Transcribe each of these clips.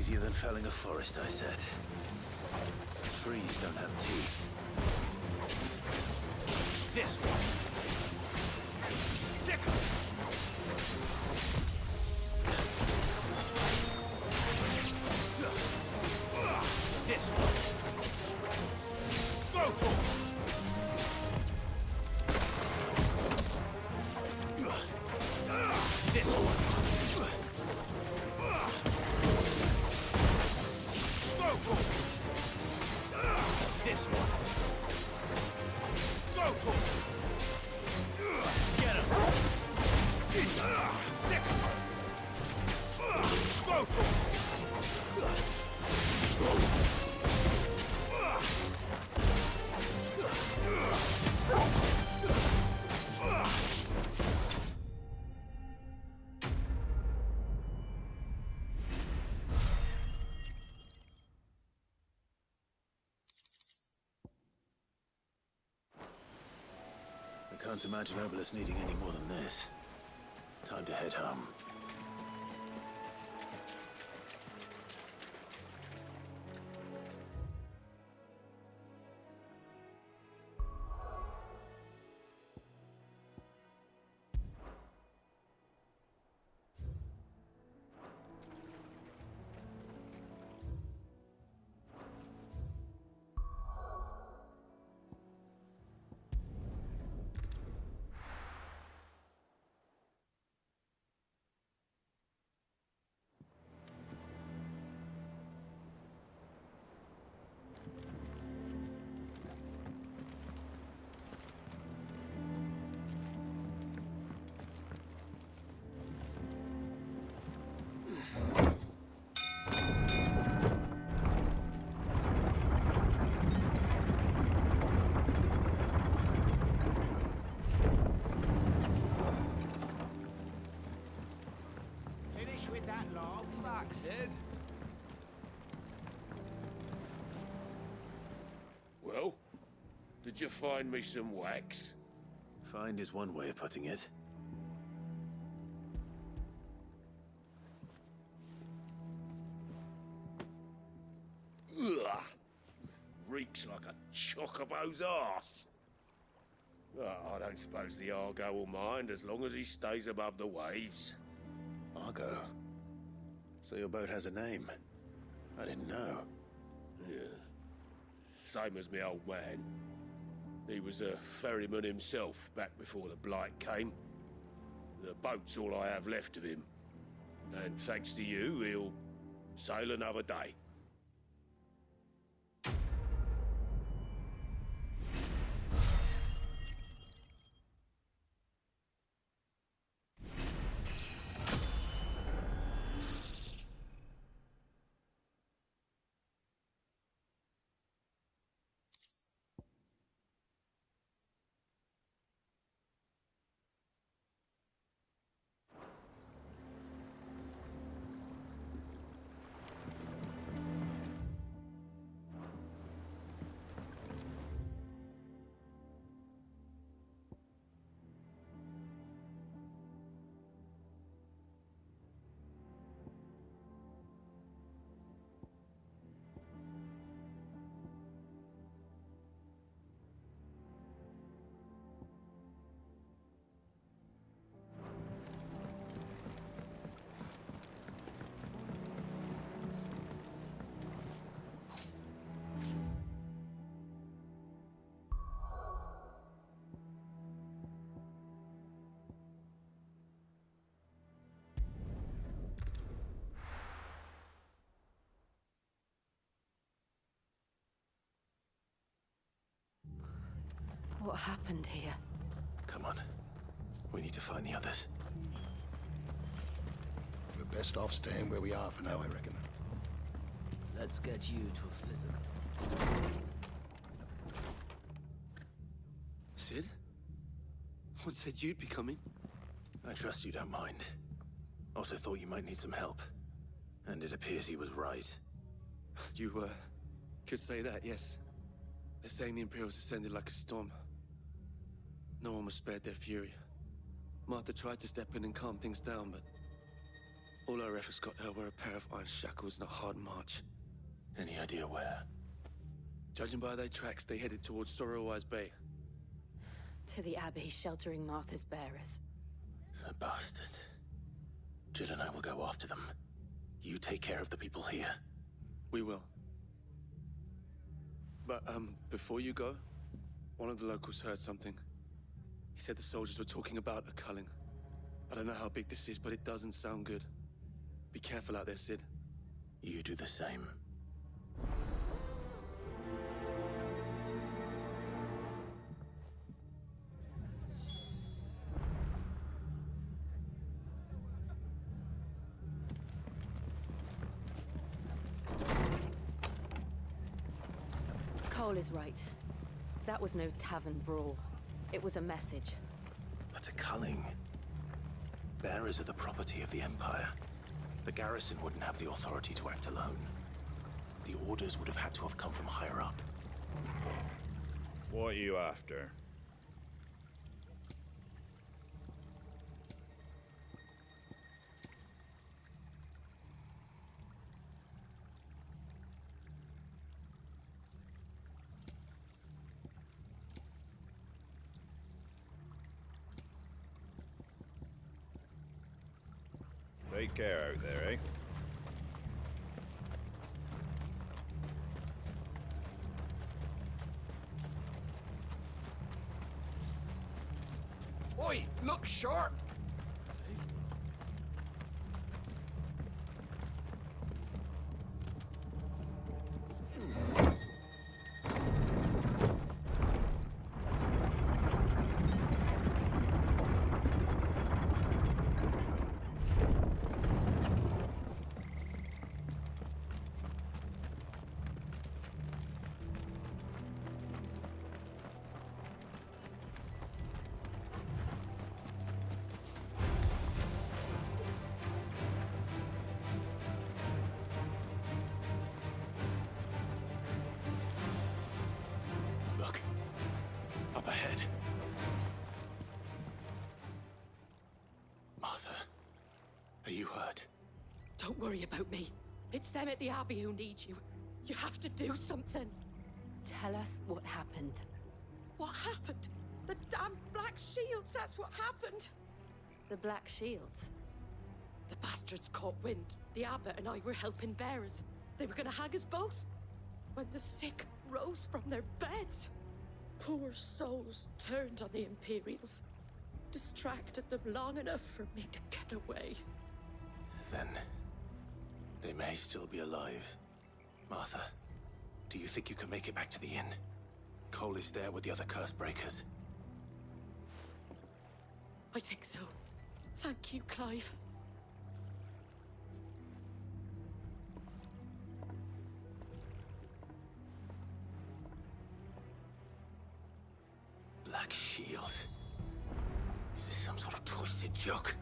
Easier than felling a forest, I said. Trees don't have teeth. This one! Sickle! This one! Go for it! This one! Go for it! This one! Go for it! Get him! Sick! Go for it! I can't imagine Obelisk needing any more than this. Time to head home. With that long sock, Sid. Well, did you find me some wax? Find is one way of putting it. Ugh! Reeks like a chocobo's arse. I don't suppose the Argo will mind as long as he stays above the waves. Argo? So your boat has a name? I didn't know. Yeah. Same as me old man. He was a ferryman himself back before the Blight came. The boat's all I have left of him. And thanks to you, he'll sail another day. What happened here? Come on. We need to find the others. We're best off staying where we are for now, I reckon. Let's get you to a physical. Sid? What said you'd be coming? I trust you don't mind. Also thought you might need some help. And it appears he was right. You, could say that, yes. They're saying the Imperials ascended like a storm. No one was spared their fury. Martha tried to step in and calm things down, but All our efforts got her were a pair of iron shackles and a hard march. Any idea where? Judging by their tracks, they headed towards Sorrowwise Bay. To the Abbey sheltering Martha's bearers. The bastards. Jill and I will go after them. You take care of the people here. We will. But, before you go, one of the locals heard something. He said the soldiers were talking about a culling. I don't know how big this is, but it doesn't sound good. Be careful out there, Sid. You do the same. Cole is right. That was no tavern brawl. It was a message. But a culling. Bearers are the property of the Empire. The garrison wouldn't have the authority to act alone. The orders would have had to have come from higher up. What are you after? Take care out there, eh? Oi, look sharp! Look. Up ahead. Martha, are you hurt? Don't worry about me. It's them at the Abbey who need you. You have to do something. Tell us what happened. What happened? The damn Black Shields, that's what happened. The Black Shields. The bastards caught wind. The Abbot and I were helping bearers. They were gonna hang us both. When the sick rose from their beds. Poor souls turned on the Imperials. Distracted them long enough for me to get away. Then, they may still be alive. Martha, do you think you can make it back to the inn? Cole is there with the other curse breakers. I think so. Thank you, Clive. Black Shields. Is this some sort of twisted joke?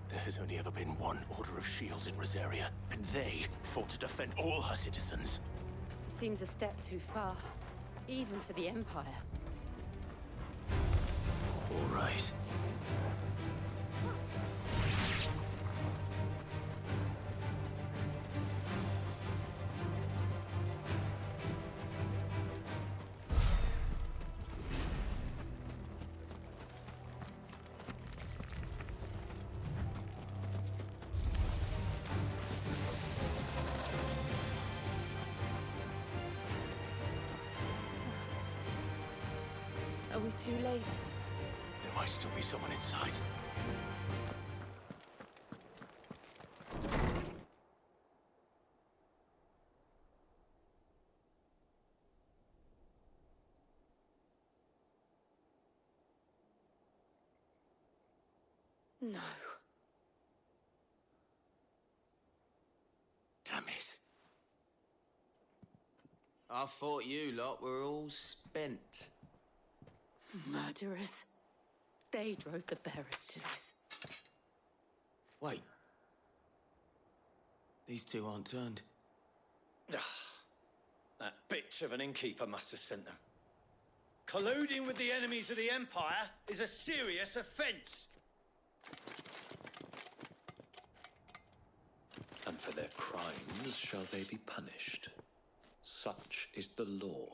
There has only ever been one Order of Shields in Rosaria, and they fought to defend all her citizens. It seems a step too far, even for the Empire. All right. Are we too late? There might still be someone inside. No. Damn it. I thought you lot were all spent. Murderers. They drove the bearers to this. Wait. These two aren't turned. That bitch of an innkeeper must have sent them. Colluding with the enemies of the Empire is a serious offense. their crimes shall they be punished. Such is the law.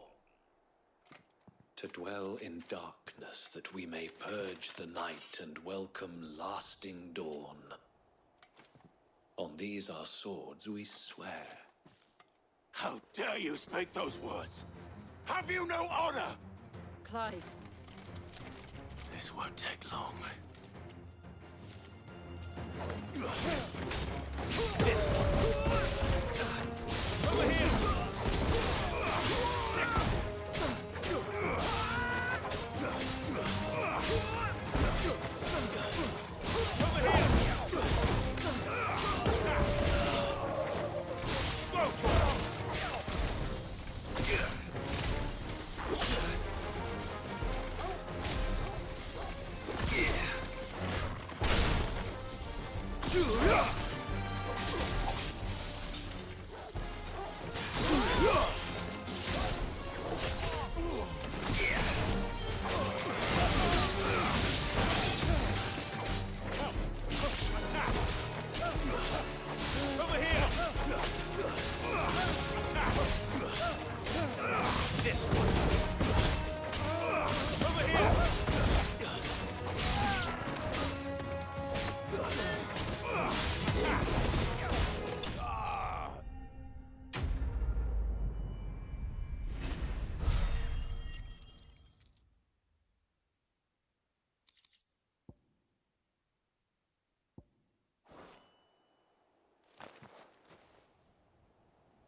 To dwell in darkness that we may purge the night and welcome lasting dawn. On these our swords we swear. How dare you speak those words? Have you no honor? Clive. This won't take long. This one. Over here!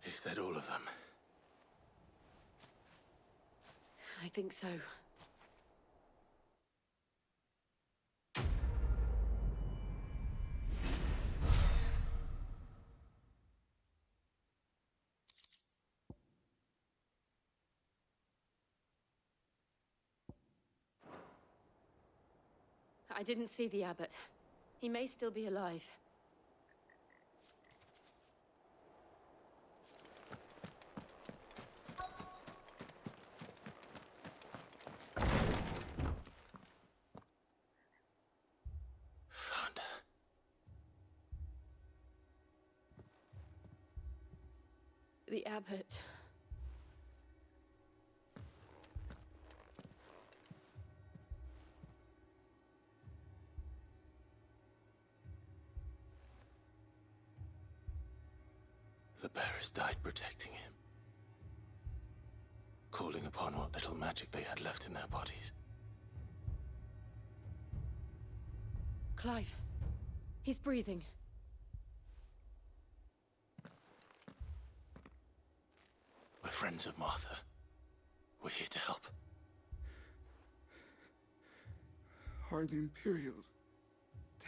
Is that all of them? I think so. I didn't see the abbot. He may still be alive. Found her. The abbot. The bearers died protecting him. Calling upon what little magic they had left in their bodies. Clive. He's breathing. We're friends of Martha. We're here to help. Are the Imperials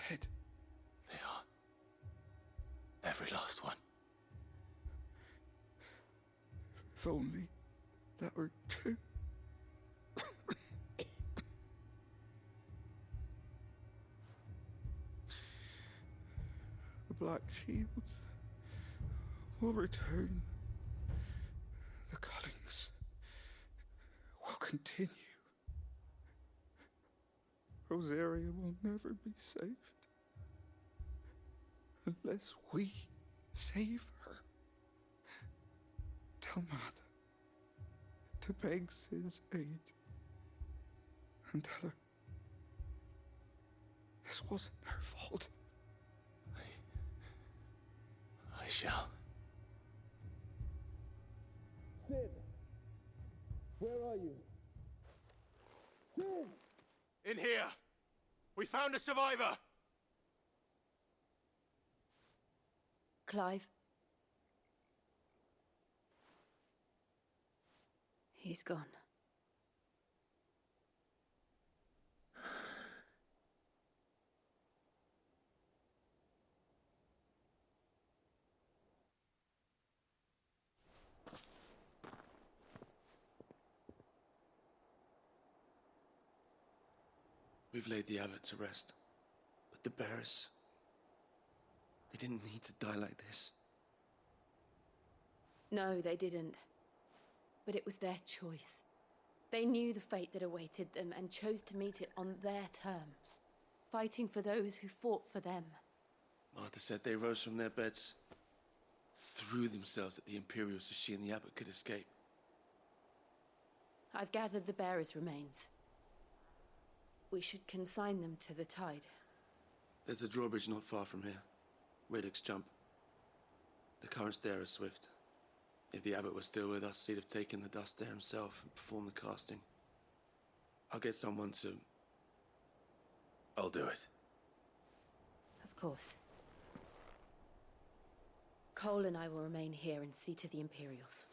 dead? They are. Every last one. If only that were true. The Black Shields will return. The cullings will continue. Rosaria will never be saved unless we save her. Tell Matt to beg Sid's aid and tell her this wasn't her fault. I shall. Sid! Where are you? Sid! In here! We found a survivor! Clive. He's gone. We've laid the abbot to rest. But the bearers, they didn't need to die like this. No, they didn't. But it was their choice. They knew the fate that awaited them and chose to meet it on their terms, fighting for those who fought for them. Martha said they rose from their beds, threw themselves at the Imperials so she and the Abbot could escape. I've gathered the bearers' remains. We should consign them to the tide. There's a drawbridge not far from here. Radix Jump. The currents there are swift. If the Abbot was still with us, he'd have taken the dust there himself and performed the casting. I'll get someone to... I'll do it. Of course. Cole and I will remain here and see to the Imperials.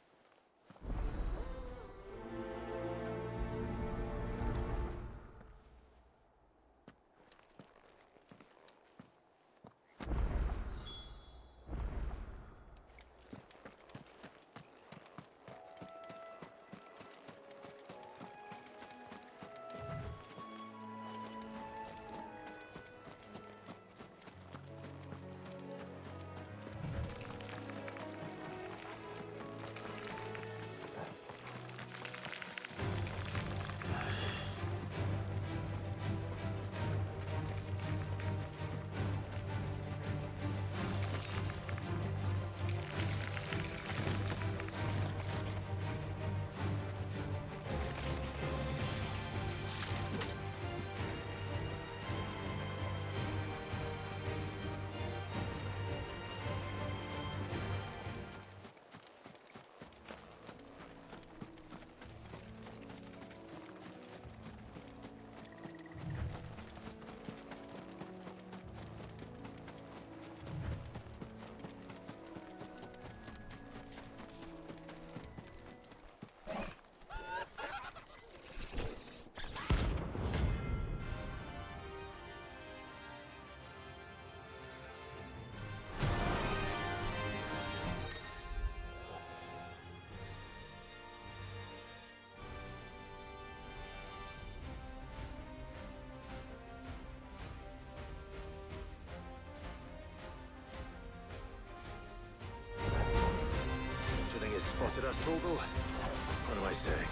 Spotted us, Torgal? What am I saying?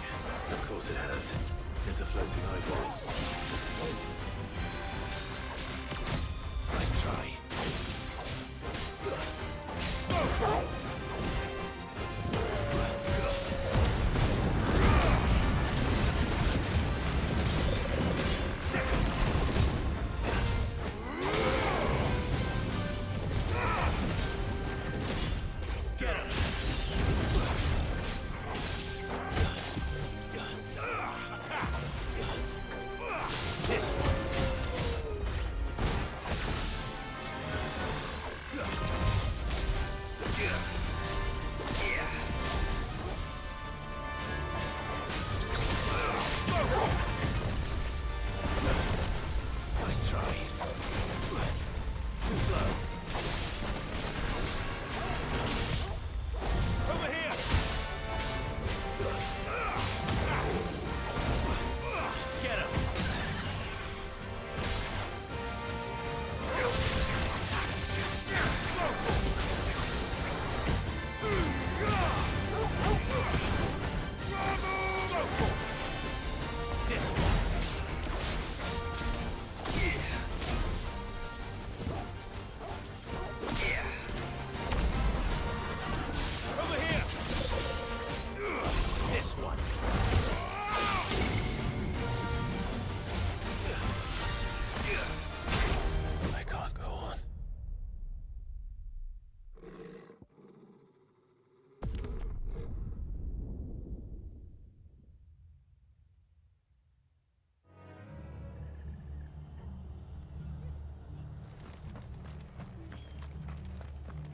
Of course it has. It's a floating eyeball. Nice try.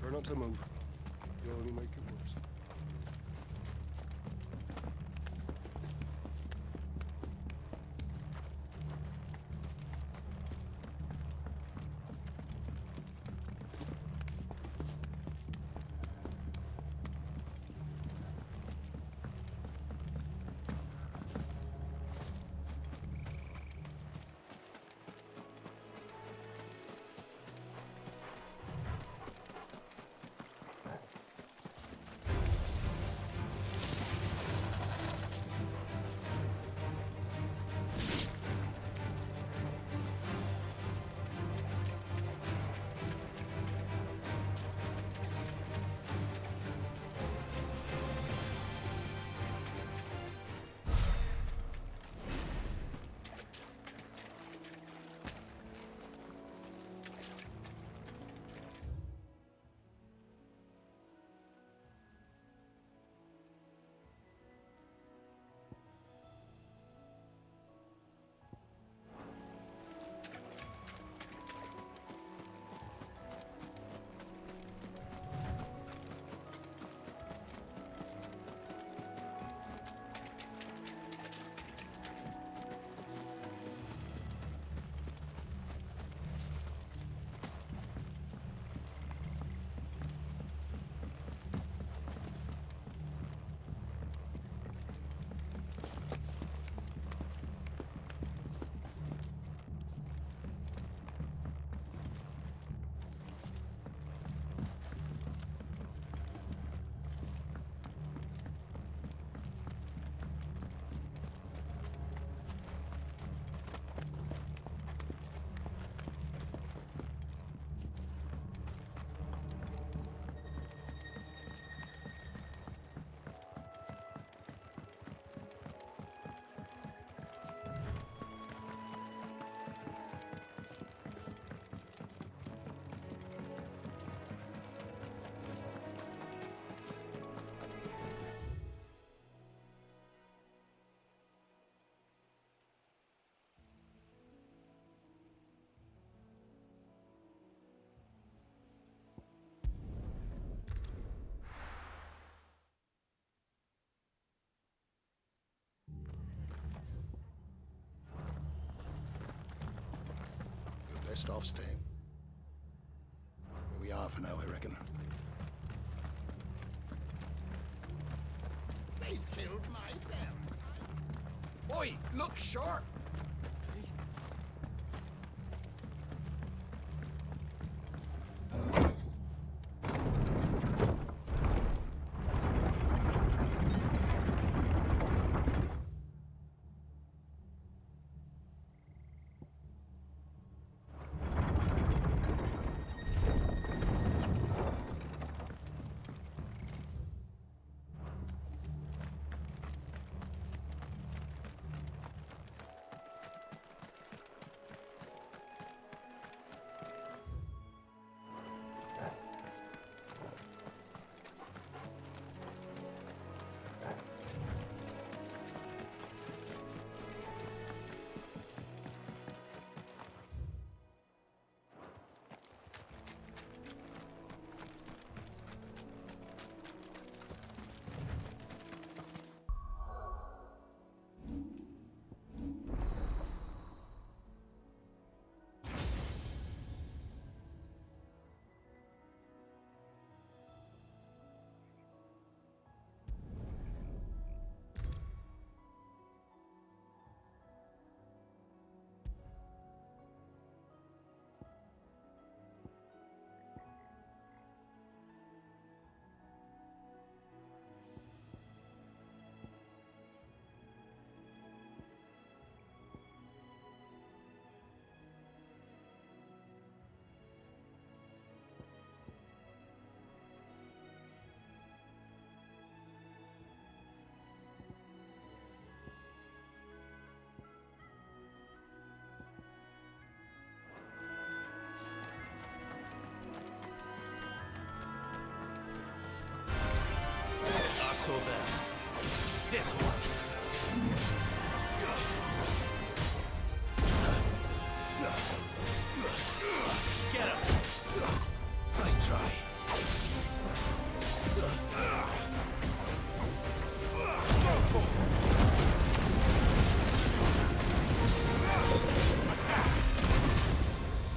Try not to move. You'll only make it worse. off staying where we are for now, I reckon. They've killed my bear. Oi, look sharp! Us or them. This one. Get him. Nice try.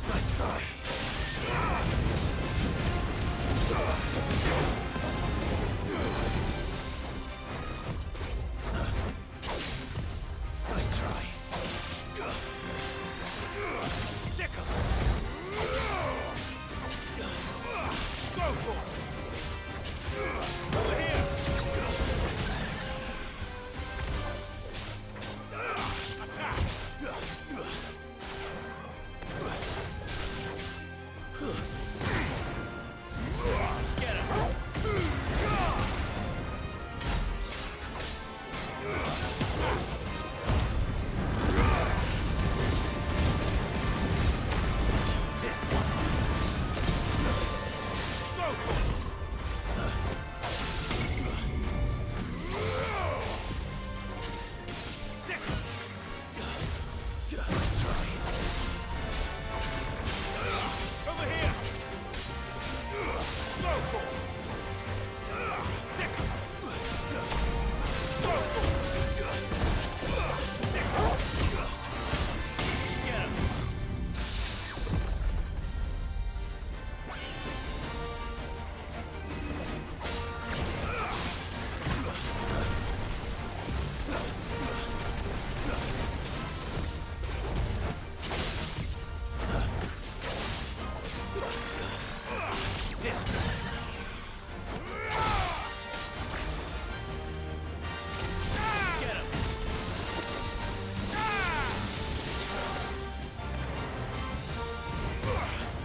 Nice try. Nice try. Sick of it. Go for it. Over here. Attack. Get him.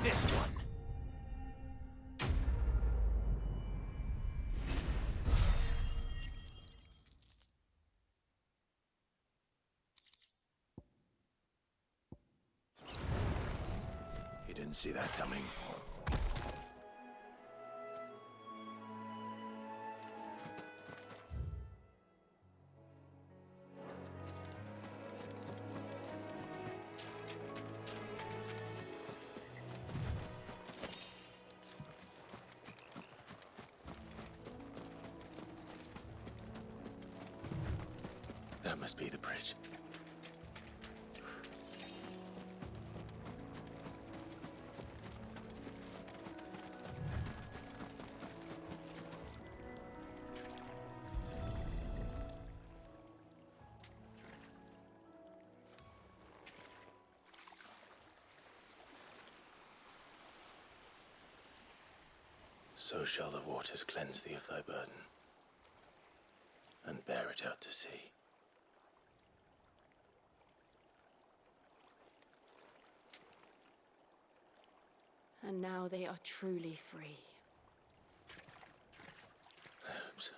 This one. You didn't see that coming. That must be the bridge. So shall the waters cleanse thee of thy burden, and bear it out to sea. And now they are truly free. I hope so.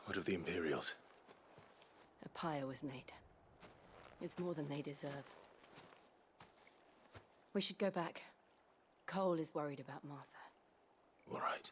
What of the Imperials? A pyre was made. It's more than they deserve. We should go back. Cole is worried about Martha. All right.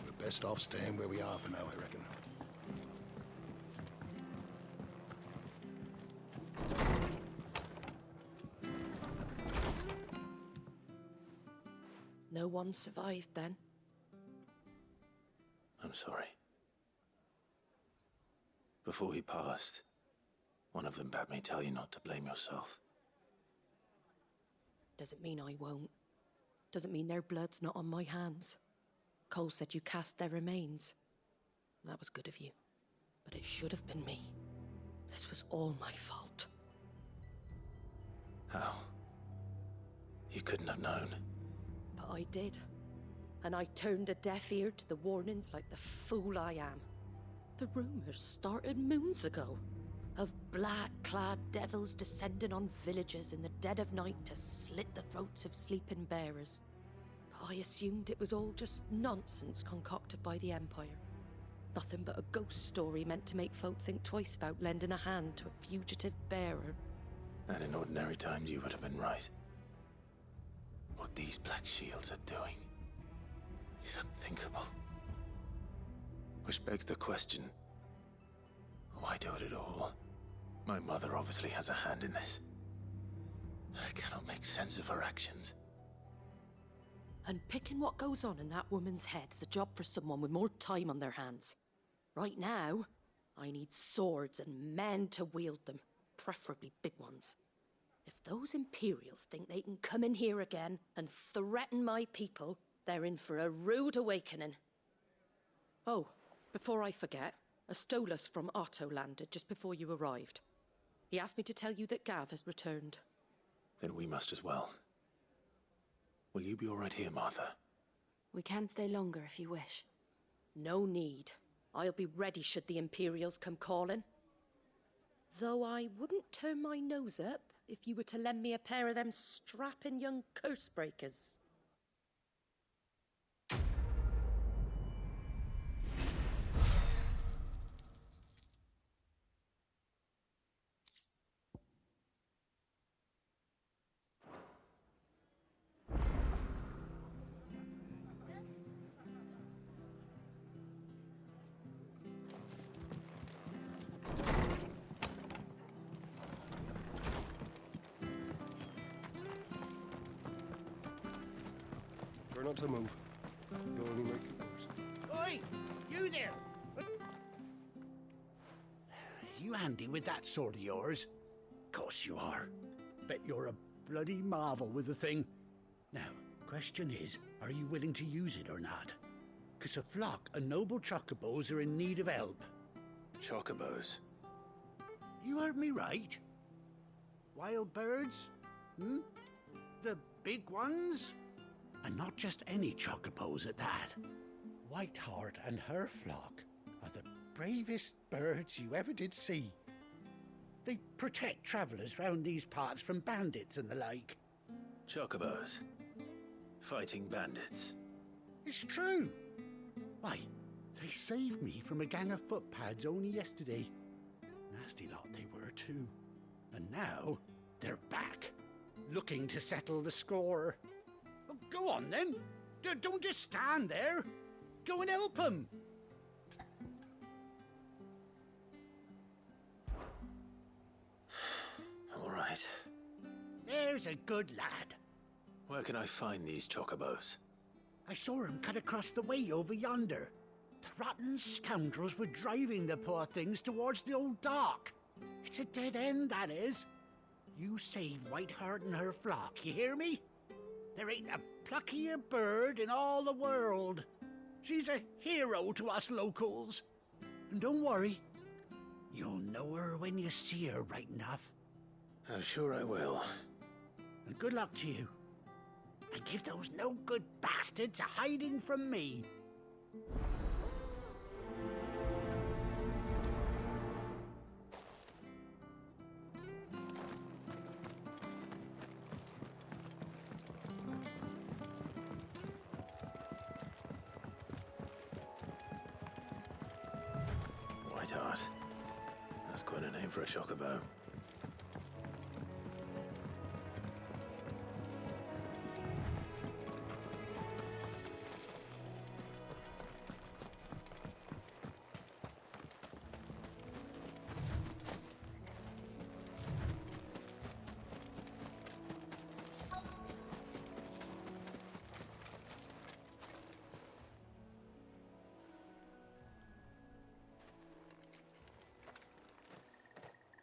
We're best off staying where we are for now, I reckon. No one survived then? I'm sorry. Before he passed, one of them bade me tell you not to blame yourself. Doesn't mean I won't. Doesn't mean their blood's not on my hands. Cole said you cast their remains. That was good of you. But it should have been me. This was all my fault. How? You couldn't have known. But I did. And I turned a deaf ear to the warnings like the fool I am. The rumors started moons ago. Of black-clad devils descending on villages in the dead of night to slit the throats of sleeping bearers. But I assumed it was all just nonsense concocted by the Empire. Nothing but a ghost story meant to make folk think twice about lending a hand to a fugitive bearer. And in ordinary times you would have been right. What these Black Shields are doing is unthinkable. Which begs the question, why do it at all? My mother obviously has a hand in this. I cannot make sense of her actions. And picking what goes on in that woman's head is a job for someone with more time on their hands. Right now, I need swords and men to wield them, preferably big ones. If those Imperials think they can come in here again and threaten my people, they're in for a rude awakening. Oh, before I forget, a Stolas from Otto landed just before you arrived. He asked me to tell you that Gav has returned. Then we must as well. Will you be all right here, Martha? We can stay longer if you wish. No need. I'll be ready should the Imperials come calling. Though I wouldn't turn my nose up if you were to lend me a pair of them strapping young curse breakers. Try not to move. You'll only make it worse. Oi! You there! You handy with that sword of yours? Course you are. Bet you're a bloody marvel with the thing. Now, question is, are you willing to use it or not? 'Cause a flock of noble chocobos are in need of help. Chocobos? You heard me right. Wild birds? The big ones? And not just any chocobos at that. Whiteheart and her flock are the bravest birds you ever did see. They protect travellers round these parts from bandits and the like. Chocobos? Fighting bandits? It's true. Why, they saved me from a gang of footpads only yesterday. Nasty lot they were too. And now, they're back, looking to settle the score. Oh, go on then. Don't just stand there. Go and help them. All right. There's a good lad. Where can I find these chocobos? I saw him cut across the way over yonder. The rotten scoundrels were driving the poor things towards the old dock. It's a dead end, that is. You saved Whiteheart and her flock, you hear me? There ain't a pluckier bird in all the world. She's a hero to us locals. And don't worry, you'll know her when you see her, right enough. I'm sure I will. And good luck to you. And give those no-good bastards a hiding from me. Whiteheart. That's quite a name for a chocobo.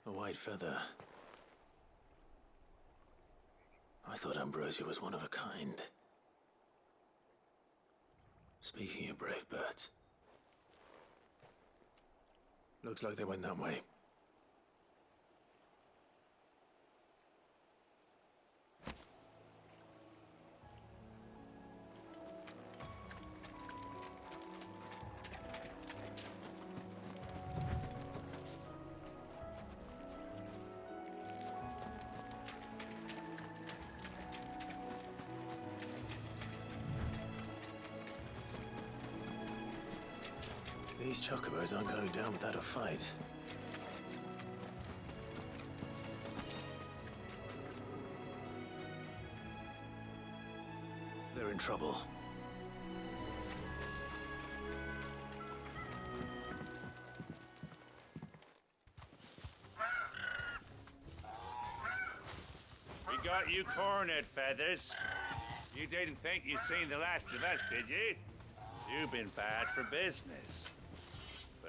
A white feather. I thought Ambrosia was one of a kind. Speaking of brave birds. Looks like they went that way. These chocobos aren't going down without a fight. They're in trouble. We got you cornered, Feathers. You didn't think you'd seen the last of us, did you? You've been bad for business.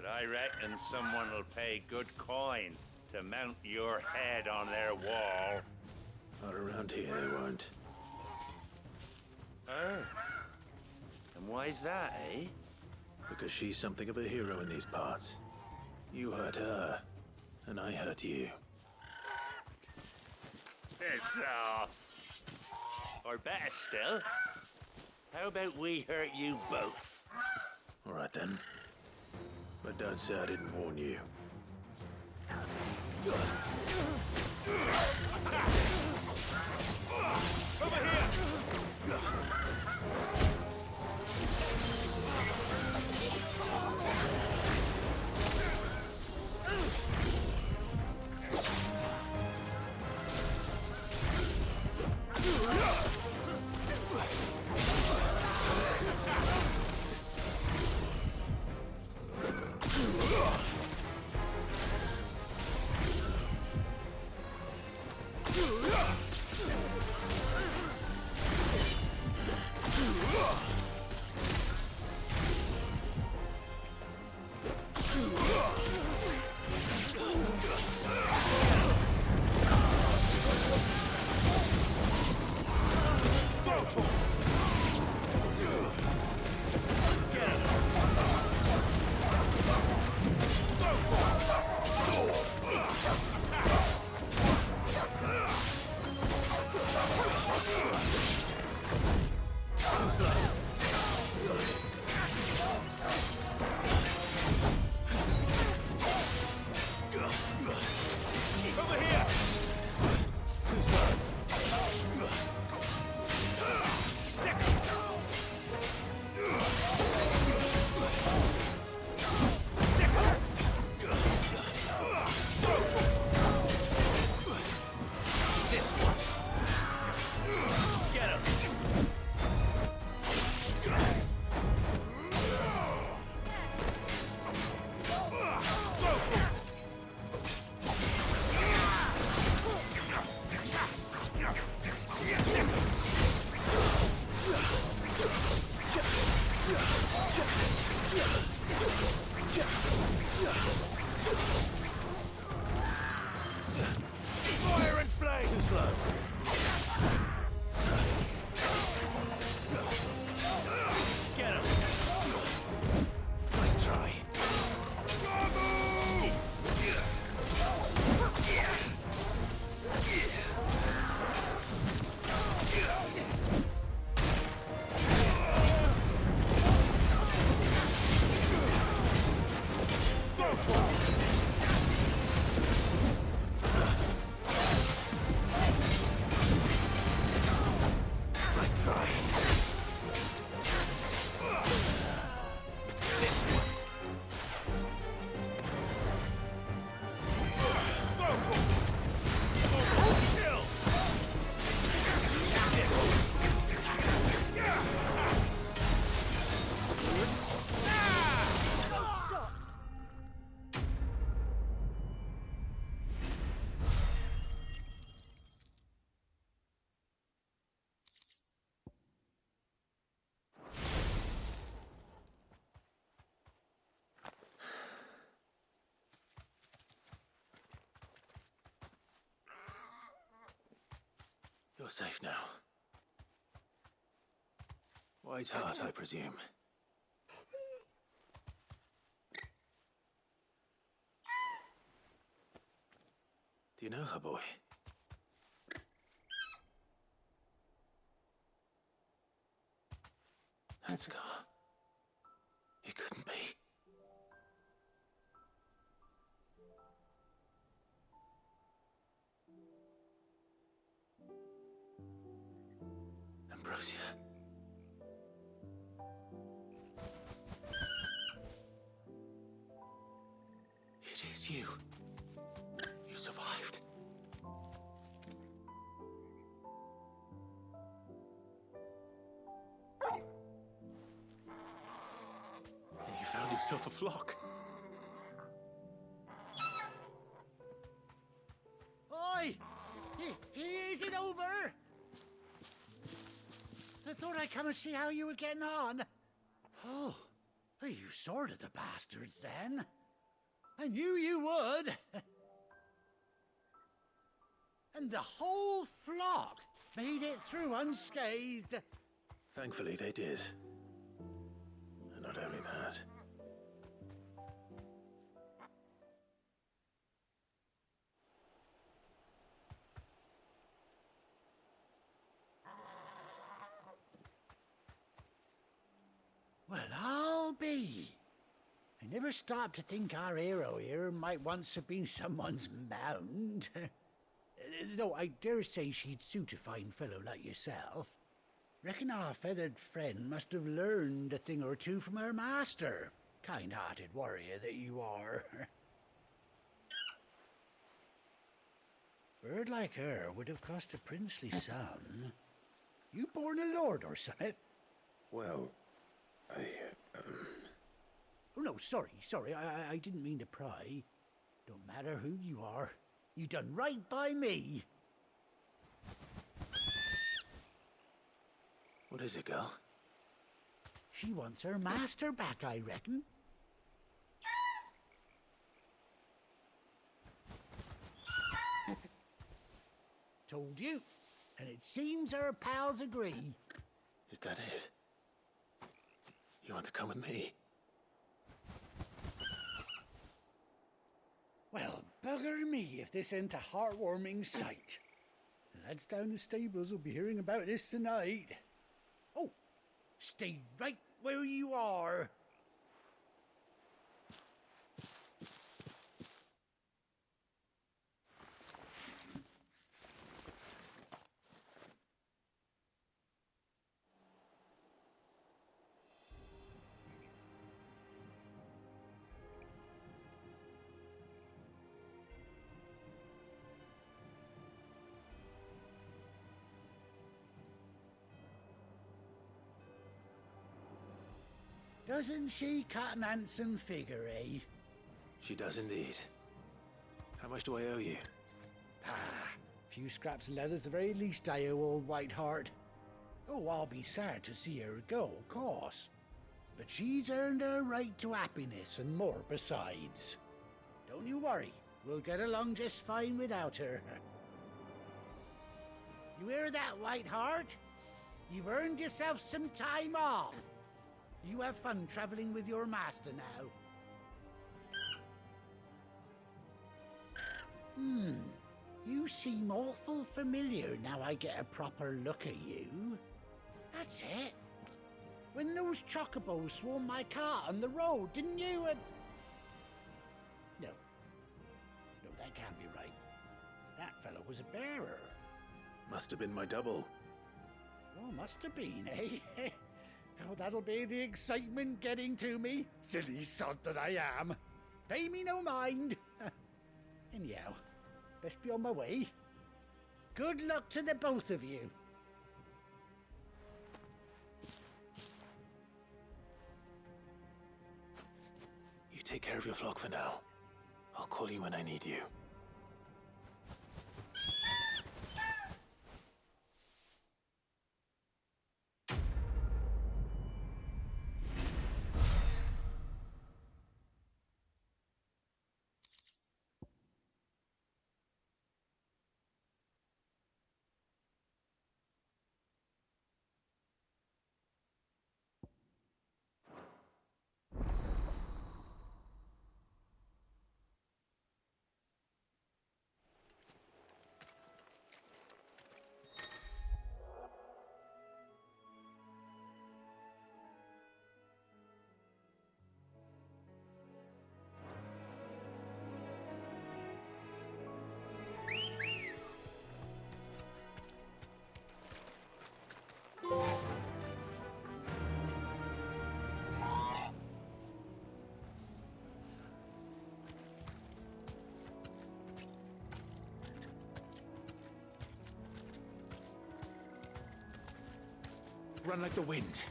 But I reckon someone will pay good coin to mount your head on their wall. Not around here, they won't. Oh. And why's that, eh? Because she's something of a hero in these parts. You hurt her, and I hurt you. Piss off. Or better still, how about we hurt you both? All right then. But don't say I didn't warn you. Over here! You're safe now. White Hart, I presume. Do you know her, boy? That scar. It couldn't be. Ambrosia. It is you. You survived. And you found yourself a flock. Oi! Is it over? I thought I'd come and see how you were getting on. Oh, you sorted the bastards then. I knew you would. And the whole flock made it through unscathed. Thankfully, they did. And not only that. Well, I'll be. I never stopped to think our hero here might once have been someone's mount. Though I dare say she'd suit a fine fellow like yourself. Reckon our feathered friend must have learned a thing or two from her master. Kind-hearted warrior that you are. Bird like her would have cost a princely sum. You born a lord or something? Well, Oh, no, sorry. I didn't mean to pry. Don't matter who you are. You done right by me. What is it, girl? She wants her master back, I reckon. Told you. And it seems her pals agree. Is that it? You want to come with me? Well, bugger me if this ain't a heartwarming sight. The lads down the stables will be hearing about this tonight. Oh, stay right where you are. Doesn't she cut an handsome figure, eh? She does indeed. How much do I owe you? A few scraps of leather's the very least I owe old White Hart. Oh, I'll be sad to see her go, of course. But she's earned her right to happiness and more besides. Don't you worry, we'll get along just fine without her. You hear that, White Hart? You've earned yourself some time off. You have fun traveling with your master now. You seem awful familiar now I get a proper look at you. That's it. When those chocobos swarmed my cart on the road, didn't you? No, that can't be right. That fellow was a bearer. Must have been my double. Oh, must have been, eh? Oh, that'll be the excitement getting to me. Silly sod that I am. Pay me no mind. Anyhow, best be on my way. Good luck to the both of you. You take care of your flock for now. I'll call you when I need you. run like the wind.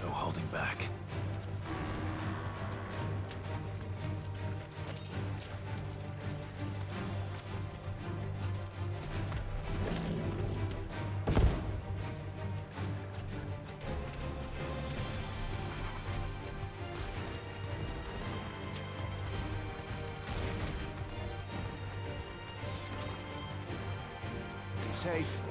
No holding back. Safe.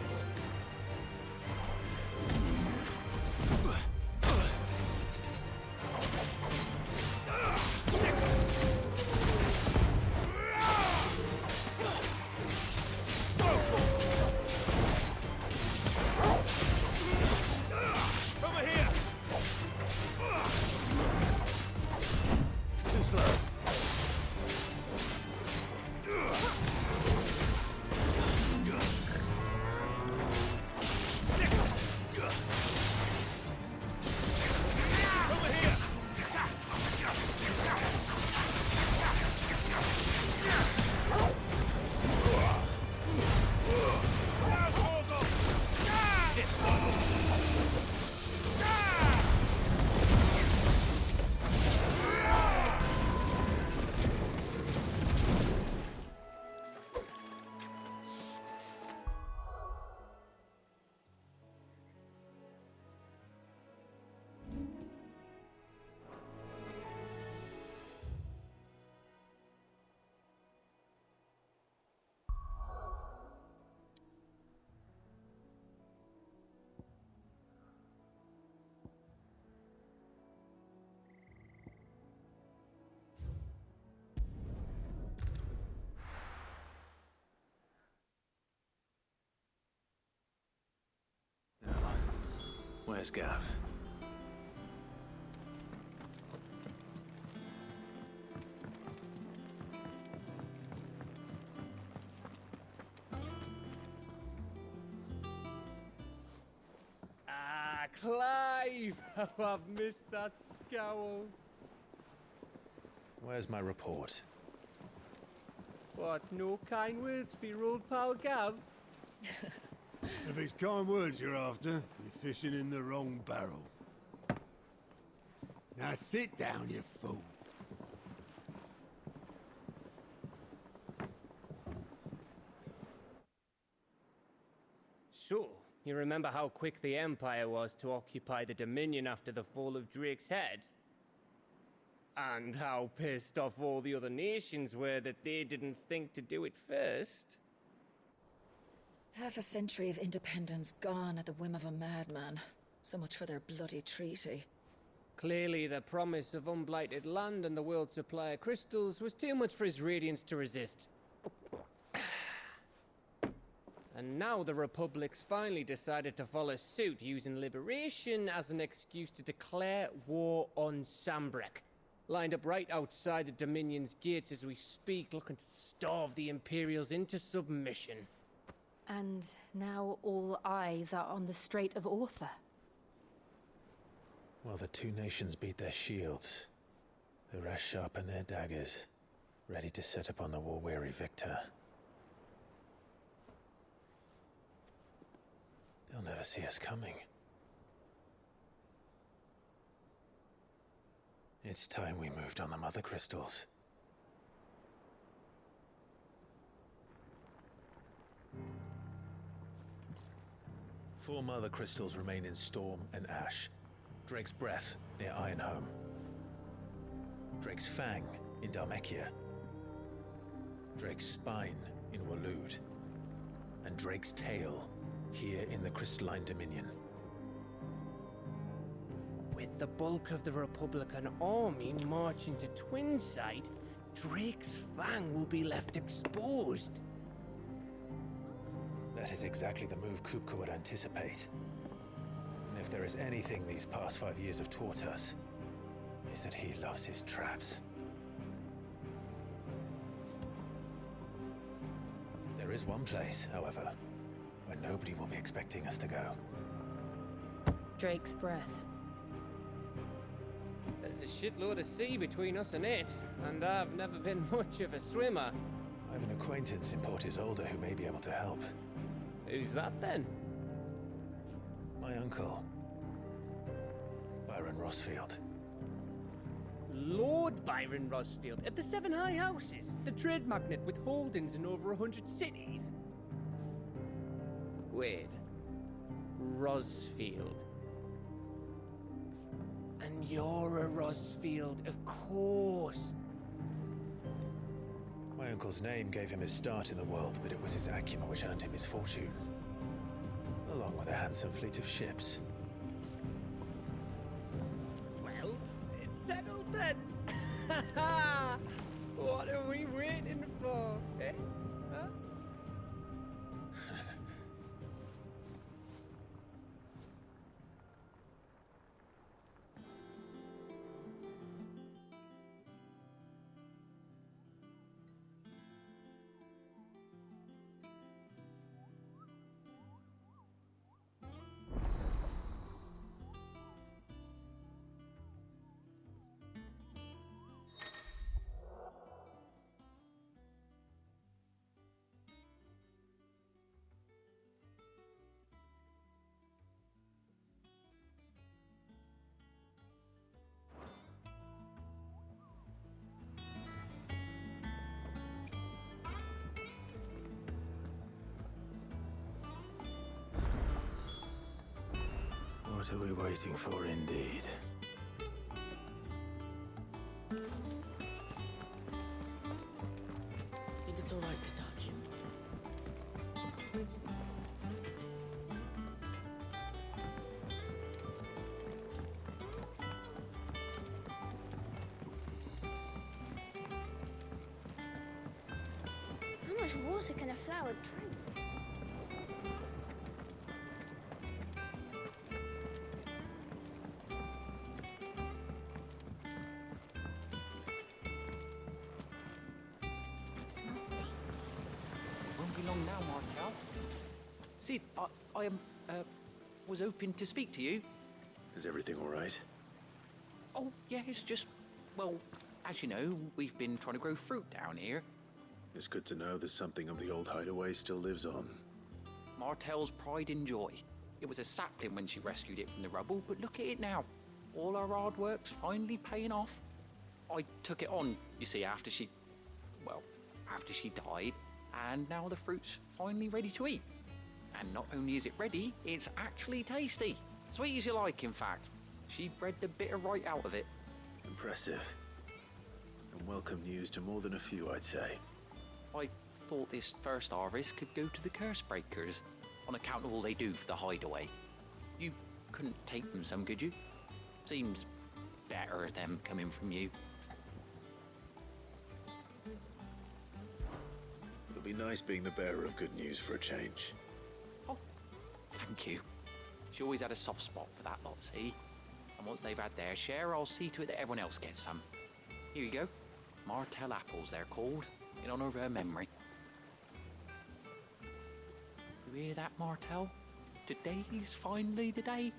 Over here! Too slow. Where's Gav? Ah, Clive! How I've missed that scowl. Where's my report? What, no kind words for your old pal Gav? If it's kind words you're after, you're fishing in the wrong barrel. Now sit down, you fool. So, you remember how quick the Empire was to occupy the Dominion after the fall of Drake's head? And how pissed off all the other nations were that they didn't think to do it first? Half a century of independence gone at the whim of a madman. So much for their bloody treaty. Clearly, the promise of unblighted land and the world's supply of crystals was too much for his radiance to resist. And now the Republic's finally decided to follow suit, using liberation as an excuse to declare war on Sambrek. Lined up right outside the Dominion's gates as we speak, looking to starve the Imperials into submission. And now all eyes are on the Strait of Author. While the two nations beat their shields, the rest sharpen their daggers, ready to set upon the war-weary victor. They'll never see us coming. It's time we moved on the Mother Crystals. Four Mother Crystals remain in Storm and Ash. Drake's Breath near Ironhome. Drake's Fang in Dhalmekia. Drake's Spine in Waloed. And Drake's Tail here in the Crystalline Dominion. With the bulk of the Republican army marching to Twinside, Drake's Fang will be left exposed. That is exactly the move Kupka would anticipate. And if there is anything these past 5 years have taught us, is that he loves his traps. There is one place, however, where nobody will be expecting us to go. Drake's breath. There's a shitload of sea between us and it, and I've never been much of a swimmer. I have an acquaintance in Port Isolde who may be able to help. Who's that then? My uncle, Byron Rosfield. Lord Byron Rosfield of the Seven High Houses, the trade magnate with holdings in over 100 cities. Wait, Rosfield. And you're a Rosfield, of course. My uncle's name gave him his start in the world, but it was his acumen which earned him his fortune, along with a handsome fleet of ships. Well, it's settled then. What are we waiting for, eh? Huh? What are we waiting for, indeed? I think it's all right to touch him. How much water can a flower drink? Won't be long now, Martel. Sid, I was hoping to speak to you. Is everything all right? Oh, yeah, it's just, well, as you know, we've been trying to grow fruit down here. It's good to know that something of the old hideaway still lives on. Martel's pride and joy. It was a sapling when she rescued it from the rubble, but look at it now. All our hard work's finally paying off. I took it on, you see, after she died, and now the fruit's finally ready to eat. And not only is it ready, it's actually tasty. Sweet as you like, in fact. She bred the bitter right out of it. Impressive. And welcome news to more than a few, I'd say. I thought this first harvest could go to the curse breakers, on account of all they do for the hideaway. You couldn't take them some, could you? Seems better them coming from you. It'll be nice being the bearer of good news for a change. Oh, thank you. She always had a soft spot for that lot, see? And once they've had their share, I'll see to it that everyone else gets some. Here you go. Martel apples, they're called, in honor of her memory. You hear that, Martel? Today's finally the day.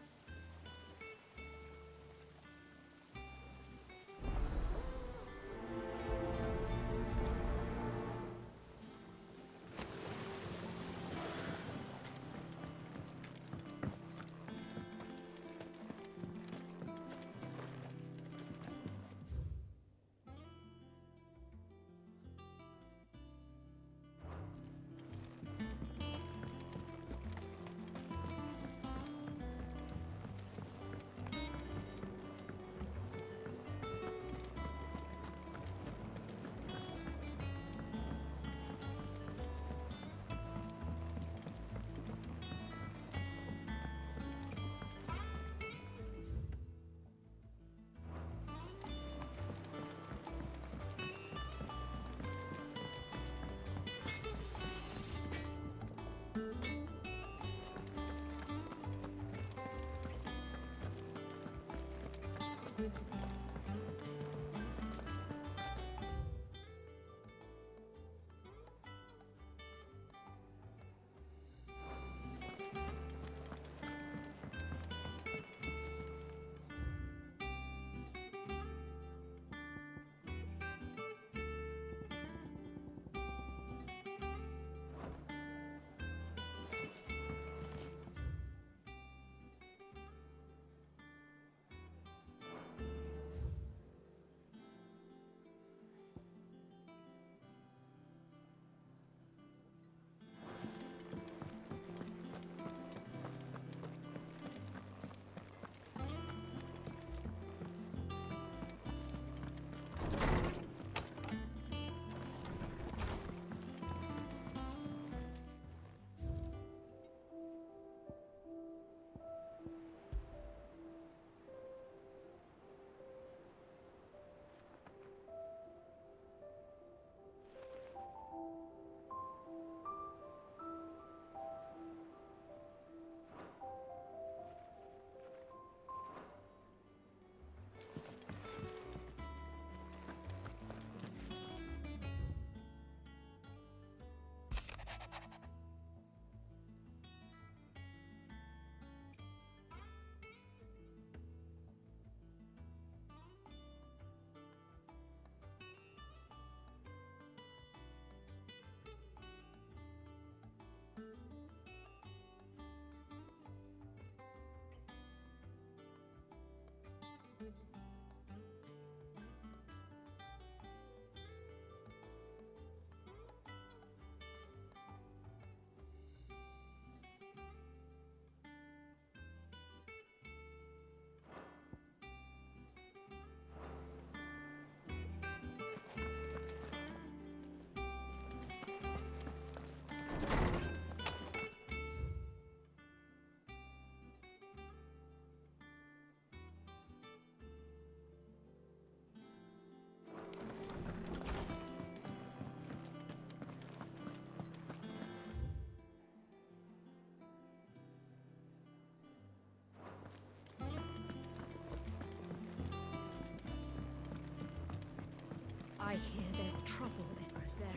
trouble in Rosaria.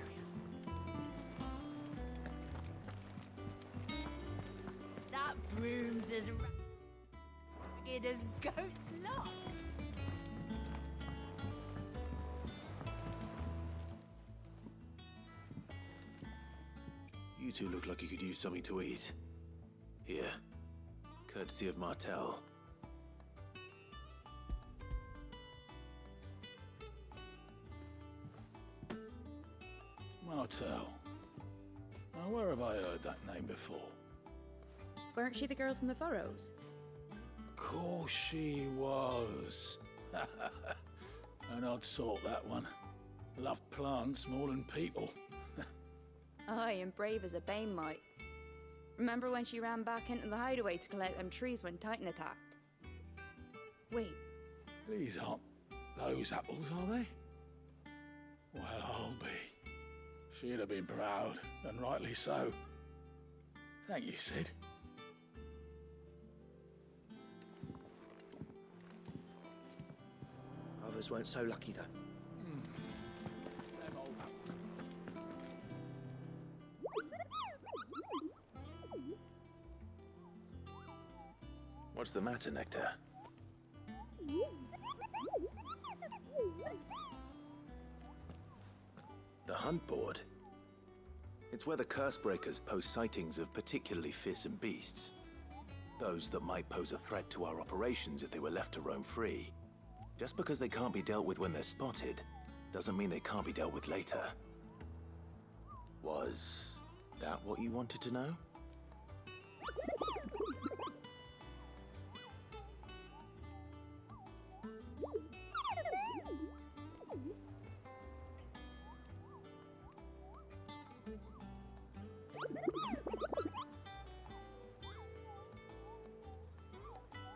That broom's as ragged as goat's locks. You two look like you could use something to eat. Here, courtesy of Martel. Martel. Now, where have I heard that name before? Weren't she the girl from the Furrows? Course she was. An odd sort, that one. Loved plants more than people. Aye, and brave as a bane might. Remember when she ran back into the hideaway to collect them trees when Titan attacked? Wait. These aren't those apples, are they? Well, I'll be. She'd have been proud, and rightly so. Thank you, Sid. Others weren't so lucky, though. Them old apples. What's the matter, Nectar? The hunt board? It's where the Cursebreakers post sightings of particularly fearsome beasts. Those that might pose a threat to our operations if they were left to roam free. Just because they can't be dealt with when they're spotted, doesn't mean they can't be dealt with later. Was that what you wanted to know?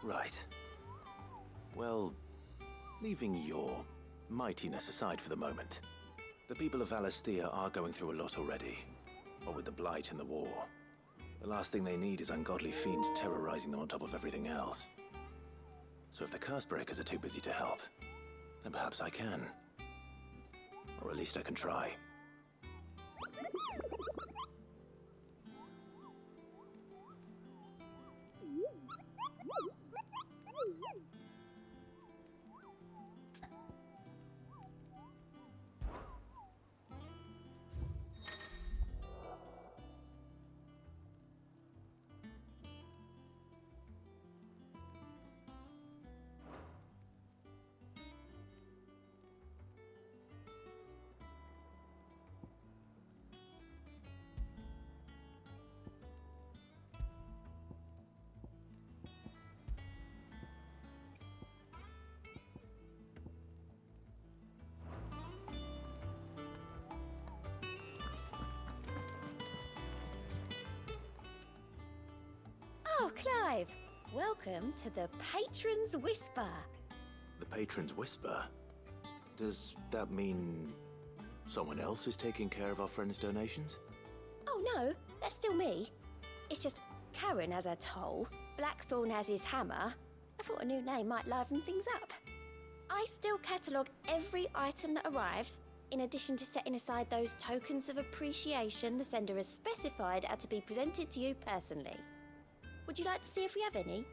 Right. Well, leaving your mightiness aside for the moment, the people of Alastia are going through a lot already. What with the Blight and the war. The last thing they need is ungodly fiends terrorizing them on top of everything else. So if the Cursebreakers are too busy to help, then perhaps I can. Or at least I can try. Oh, Clive! Welcome to the Patron's Whisper. The Patron's Whisper? Does that mean someone else is taking care of our friend's donations? Oh no, that's still me. It's just Karen has her toll, Blackthorn has his hammer. I thought a new name might liven things up. I still catalogue every item that arrives, in addition to setting aside those tokens of appreciation the sender has specified are to be presented to you personally. Would you like to see if we have any?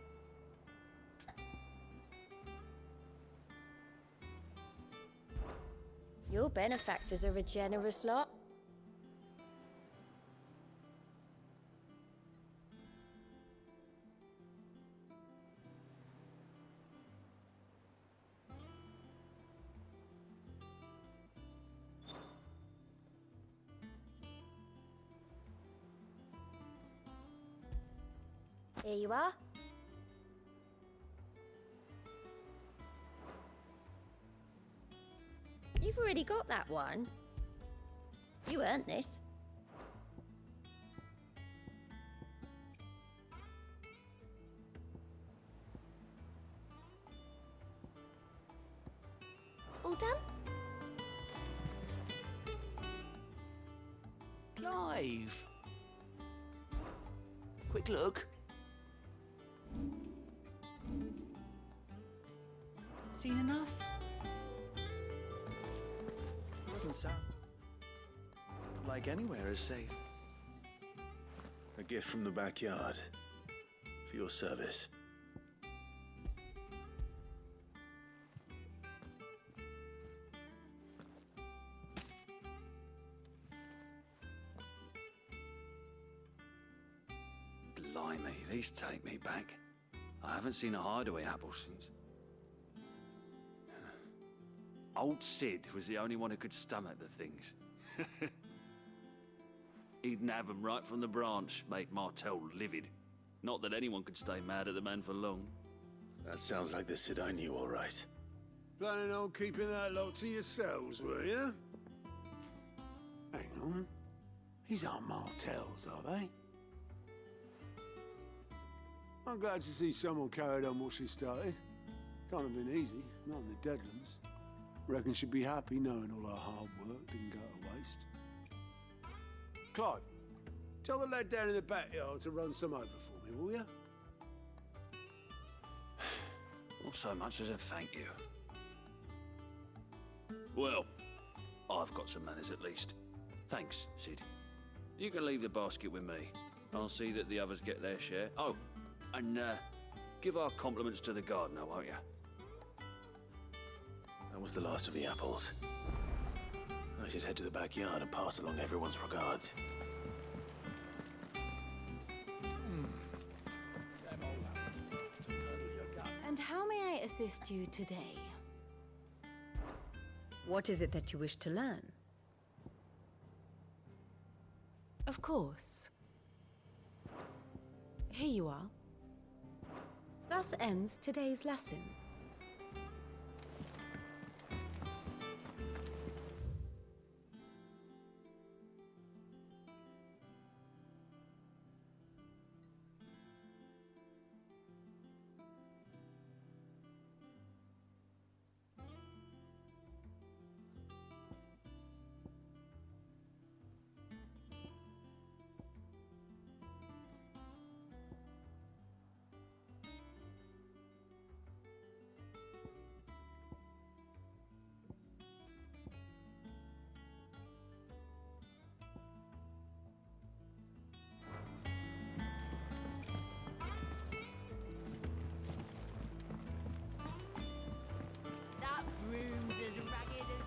Your benefactors are a generous lot. Here you are. You've already got that one. You earned this. All done? Clive! Quick look. Seen enough? Doesn't sound. like anywhere is safe. A gift from the backyard. For your service. Blimey, these take me back. I haven't seen a hideaway apple since. Old Sid was the only one who could stomach the things. He'd nab 'em right from the branch, made Martel livid. Not that anyone could stay mad at the man for long. That sounds like the Sid I knew, all right. Planning on keeping that lot to yourselves, were you? Hang on. These aren't Martels, are they? I'm glad to see someone carried on what she started. Can't have been easy, not in the Deadlands. Reckon she'd be happy knowing all her hard work didn't go to waste. Clive, tell the lad down in the backyard to run some over for me, will you? Not so much as a thank you. Well, I've got some manners at least. Thanks, Sid. You can leave the basket with me. I'll see that the others get their share. Oh, and give our compliments to the gardener, won't you? That was the last of the apples. I should head to the backyard and pass along everyone's regards. And how may I assist you today? What is it that you wish to learn? Of course. Here you are. Thus ends today's lesson. That broom's as ragged as...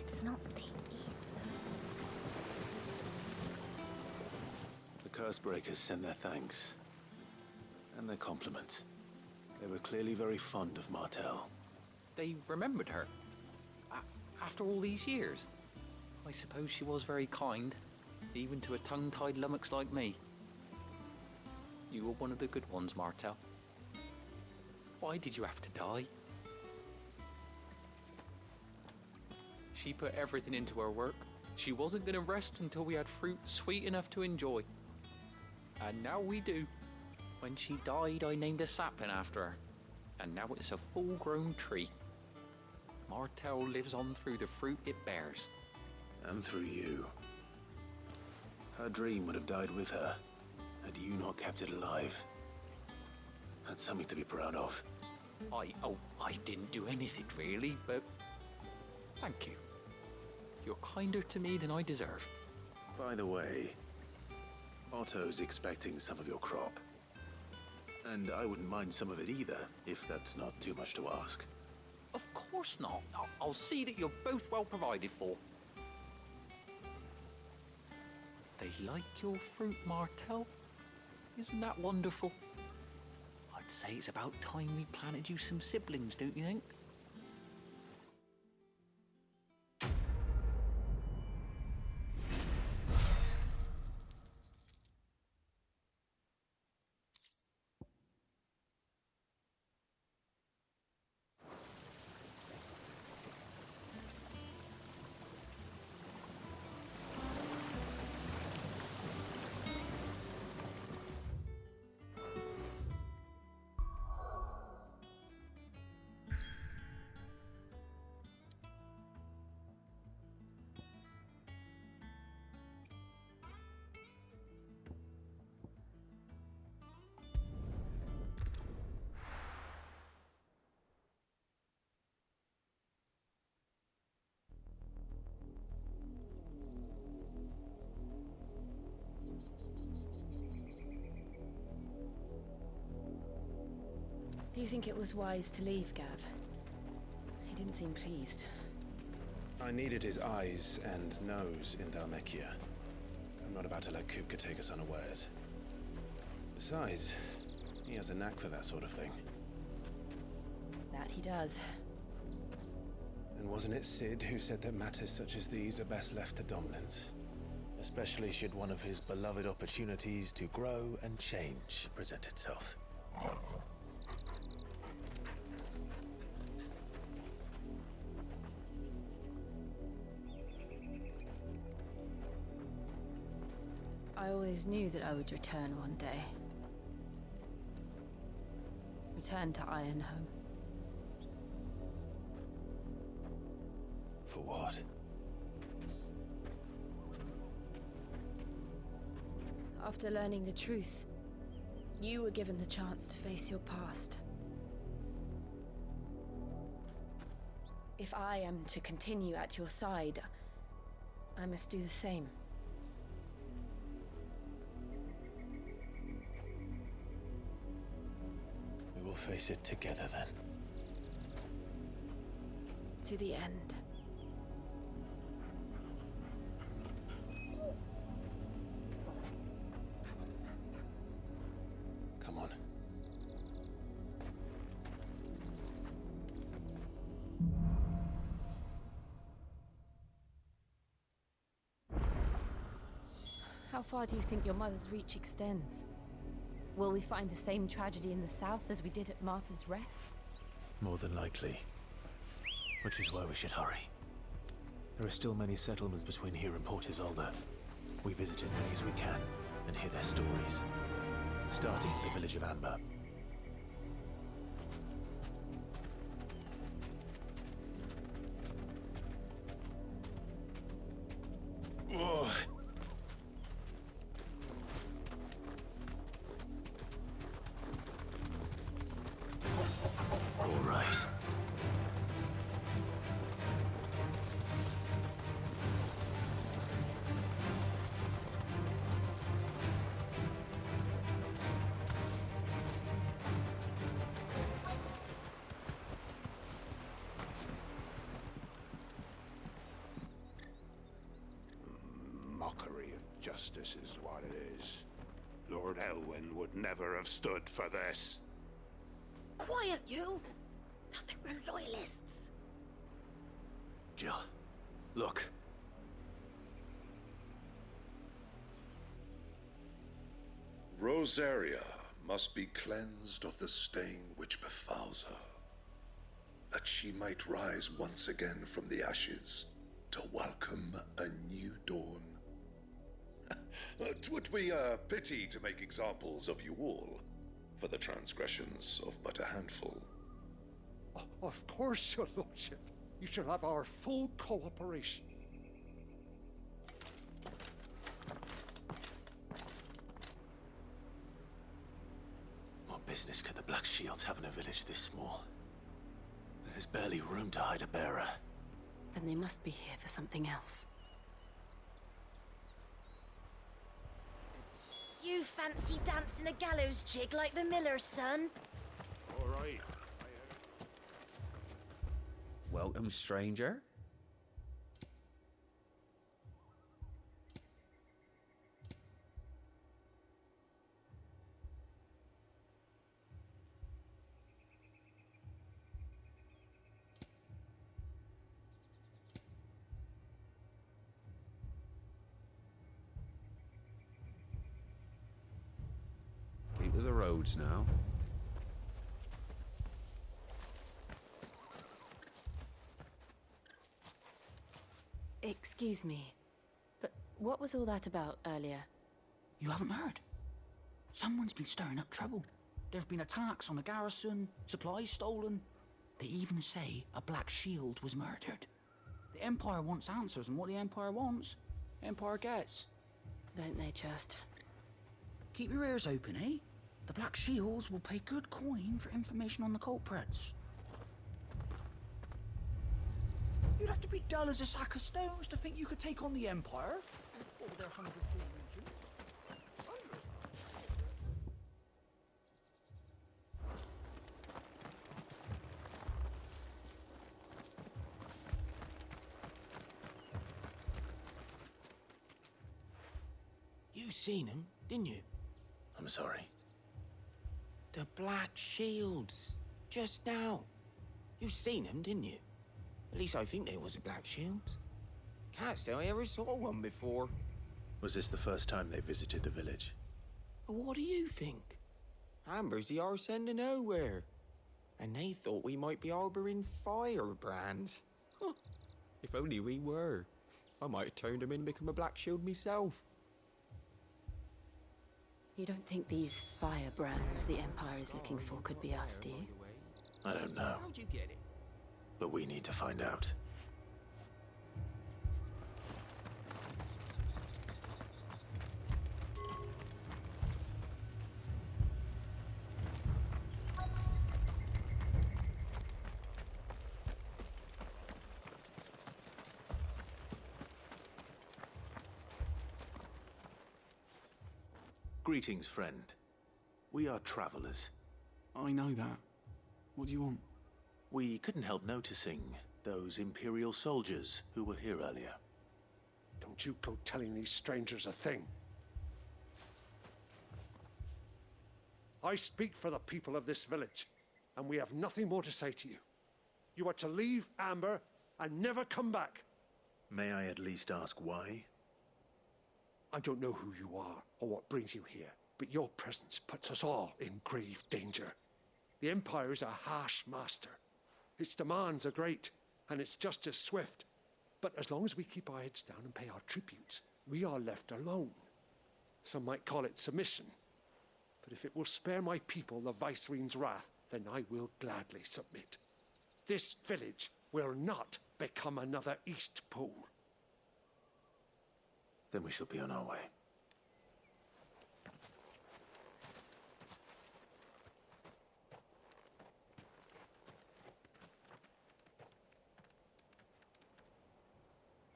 It's not the ether. The Cursebreakers sent their thanks. And their compliments. They were clearly very fond of Martel. They remembered her. After all these years. I suppose she was very kind, even to a tongue-tied lummox like me. You were one of the good ones, Martel. Why did you have to die? She put everything into her work. She wasn't going to rest until we had fruit sweet enough to enjoy. And now we do. When she died, I named a sapling after her. And now it's a full-grown tree. Martel lives on through the fruit it bears. And through you. Her dream would have died with her, had you not kept it alive. That's something to be proud of. I didn't do anything really, but thank you. You're kinder to me than I deserve. By the way, Otto's expecting some of your crop. And I wouldn't mind some of it either, if that's not too much to ask. Of course not. I'll see that you're both well provided for. They like your fruit, Martel. Isn't that wonderful? I'd say it's about time we planted you some siblings, don't you think? Do you think it was wise to leave, Gav? He didn't seem pleased. I needed his eyes and nose in Dhalmekia. I'm not about to let Kupka take us unawares. Besides, he has a knack for that sort of thing. That he does. And wasn't it Sid who said that matters such as these are best left to dominance? Especially should one of his beloved opportunities to grow and change present itself. I always knew that I would return one day. Return to Ironhome. For what? After learning the truth, you were given the chance to face your past. If I am to continue at your side, I must do the same. We will face it together then. To the end. Come on. How far do you think your mother's reach extends? Will we find the same tragedy in the south as we did at Martha's Rest? More than likely. Which is why we should hurry. There are still many settlements between here and Port Isolde. We visit as many as we can and hear their stories. Starting with the village of Amber. Oh. All right. Mockery of justice is what it is. Lord Elwyn would never have stood for this. Quiet, you! I think we're loyalists. Jill, look. Rosaria must be cleansed of the stain which befouls her, that she might rise once again from the ashes to welcome a new dawn. 'Twould be a pity to make examples of you all, for the transgressions of but a handful. Of course, your lordship. You shall have our full cooperation. What business could the Black Shields have in a village this small? There's barely room to hide a bearer. Then they must be here for something else. You fancy dancing a gallows jig like the miller's son? All right. Welcome, stranger. Keep to the roads now. Excuse me, but what was all that about earlier? You haven't heard? Someone's been stirring up trouble. There have been attacks on the garrison, supplies stolen. They even say a Black Shield was murdered. The Empire wants answers, and what the Empire wants, Empire gets. Don't they just? Keep your ears open, eh? The Black Shields will pay good coin for information on the culprits. You'd have to be dull as a sack of stones to think you could take on the Empire. What with their 100 full legions? seen them, didn't you? I'm sorry. The Black Shields. Just now. You seen them, didn't you? At least I think they was the Black Shields. Can't say I ever saw one before. Was this the first time they visited the village? What do you think? Amber's the arse end of nowhere. And they thought we might be harbouring firebrands. Huh. If only we were. I might have turned them in and become a Black Shield myself. You don't think these firebrands the Empire is looking for could be us, do you? I don't know. How'd you get it? But we need to find out. Greetings, friend. We are travelers. I know that. What do you want? We couldn't help noticing those Imperial soldiers who were here earlier. Don't you go telling these strangers a thing. I speak for the people of this village, and we have nothing more to say to you. You are to leave Amber and never come back. May I at least ask why? I don't know who you are or what brings you here, but your presence puts us all in grave danger. The Empire is a harsh master. Its demands are great, and its justice swift. But as long as we keep our heads down and pay our tributes, we are left alone. Some might call it submission. But if it will spare my people the Viceroy's wrath, then I will gladly submit. This village will not become another East Pole. Then we shall be on our way.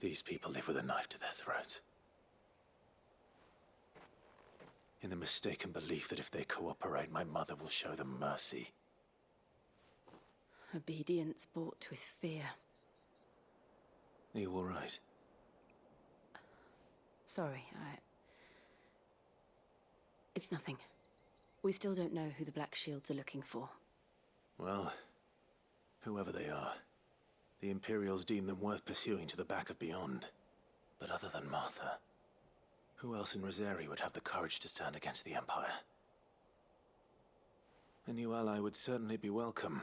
These people live with a knife to their throats. In the mistaken belief that if they cooperate, my mother will show them mercy. Obedience bought with fear. Are you all right? Sorry, It's nothing. We still don't know who the Black Shields are looking for. Well, whoever they are, the Imperials deem them worth pursuing to the back of beyond. But other than Martha, who else in Rosari would have the courage to stand against the Empire? A new ally would certainly be welcome.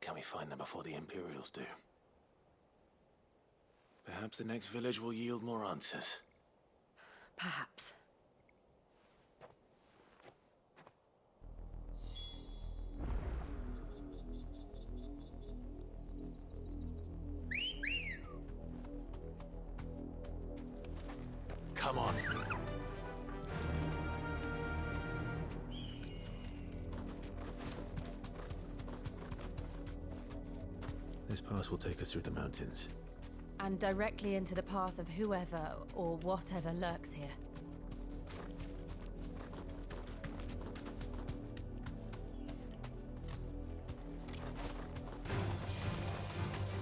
Can we find them before the Imperials do? Perhaps the next village will yield more answers. Perhaps. Come on. This pass will take us through the mountains. And directly into the path of whoever or whatever lurks here.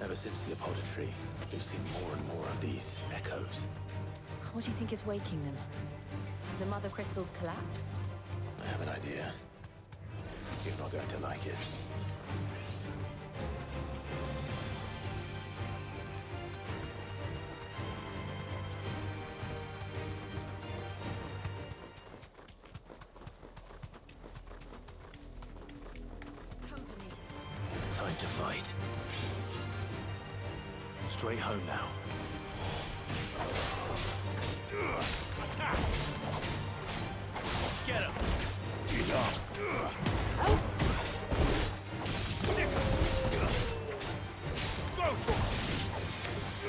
Ever since the apodatory, we've seen more and more of these echoes. What do you think is waking them? The Mother Crystal's collapse? I have an idea. You're not going to like it. Time to fight. Straight home now. Attack! Get him! Enough! Go for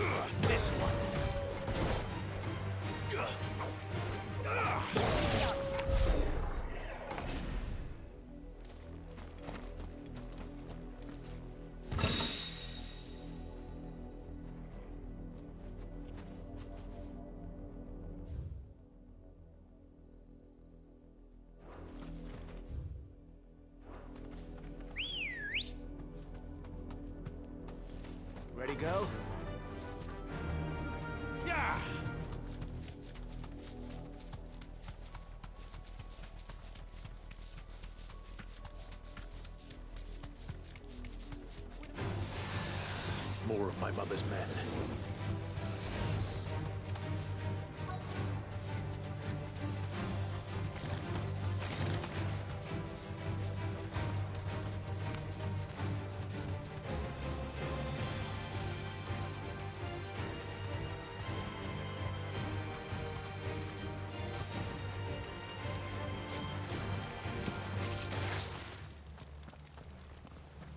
it! This one! Ready, go? Yeah! of my mother's men.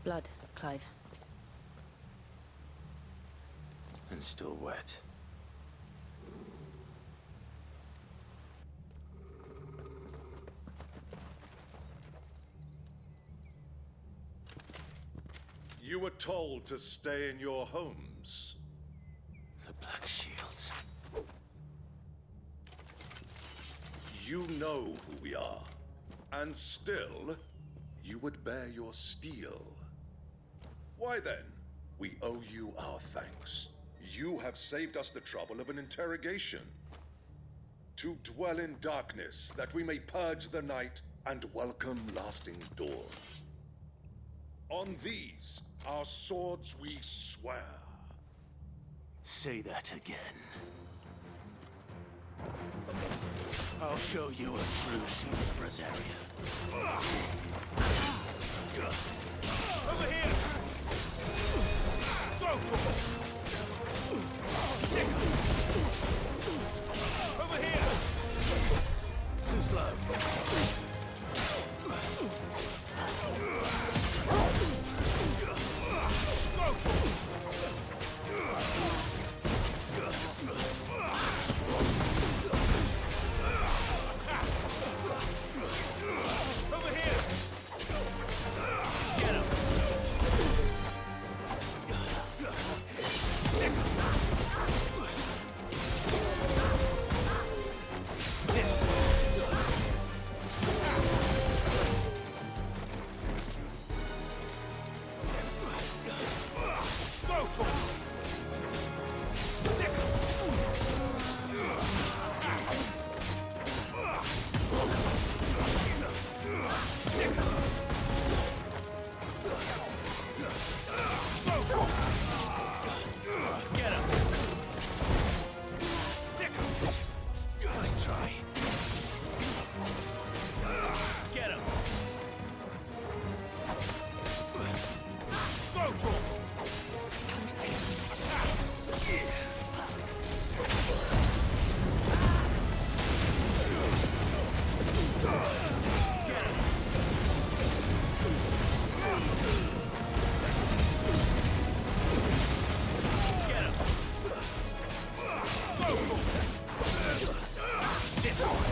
Blood, Clive. And still wet. You were told to stay in your homes. The Black Shields. You know who we are. And still, you would bear your steel. Why then? We owe you our thanks. You have saved us the trouble of an interrogation. To dwell in darkness, that we may purge the night and welcome lasting dawn. On these, our swords we swear. Say that again. I'll show you a true shield Brazaria. Over here! Go! Over here! Too slow. Over here! Get him! Nice try. Get him! This one.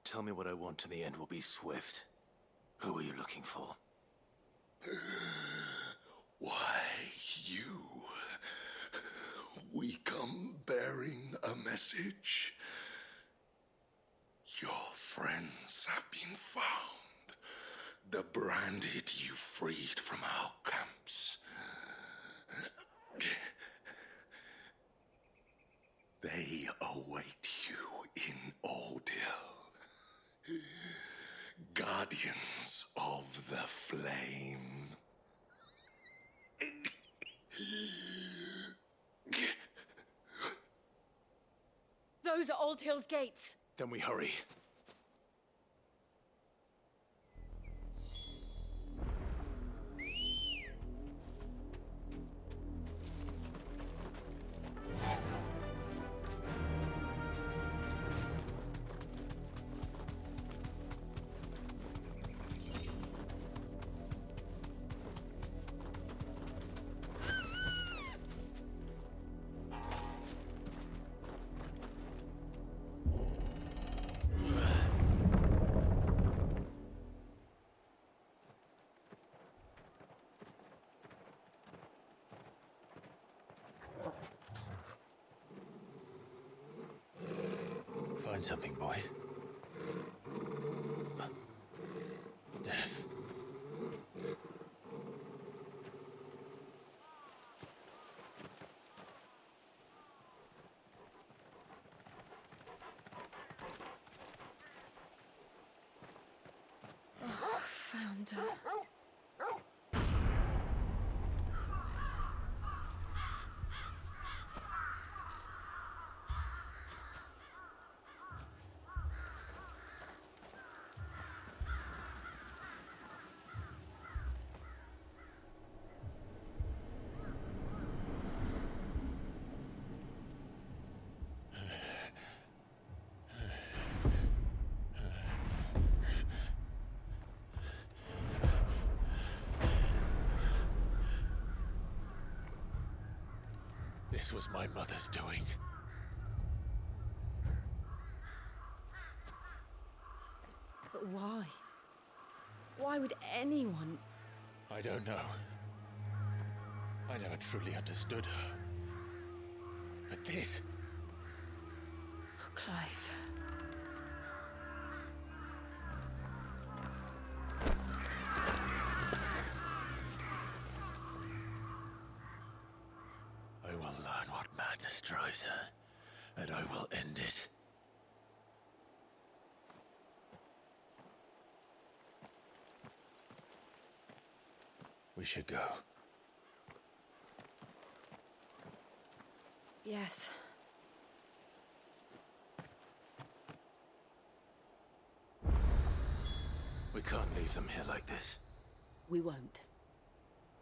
Tell me what I want and the end will be swift. Who are you looking for? Why, you. We come bearing a message. Your friends have been found. The branded you freed from our camps. They await you in Ordeal. Guardians of the Flame. Those are Old Hill's gates. Then we hurry. Find something, boy. And, This was my mother's doing. But why? Why would anyone... I don't know. I never truly understood her. But this... Oh, Clive. I will learn what madness drives her, and I will end it. We should go. Yes. We can't leave them here like this. We won't.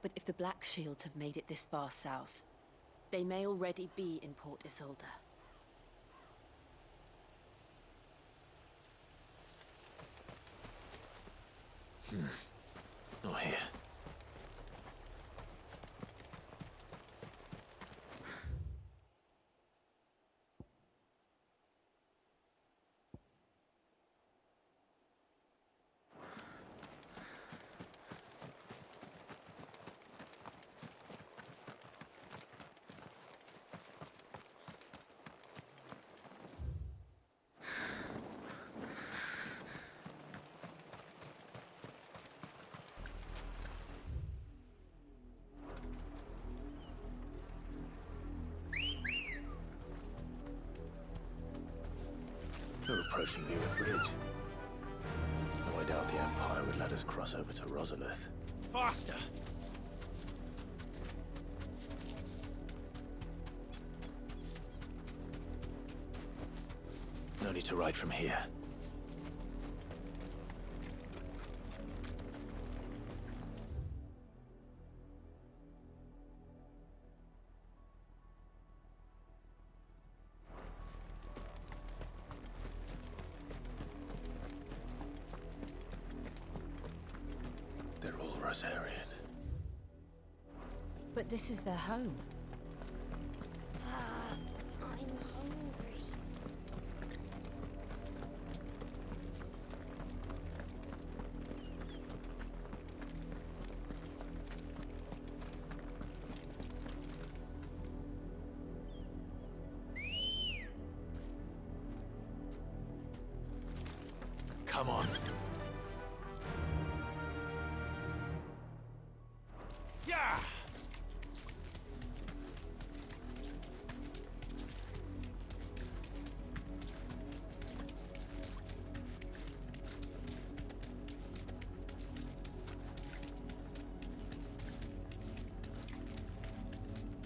But if the Black Shields have made it this far south, they may already be in Port Isolde. Not here. We're approaching near a bridge. Though I doubt the Empire would let us cross over to Rosalith. Faster! No need to ride from here. They're all Rosarian. But this is their home. I'm hungry. Come on. Yeah!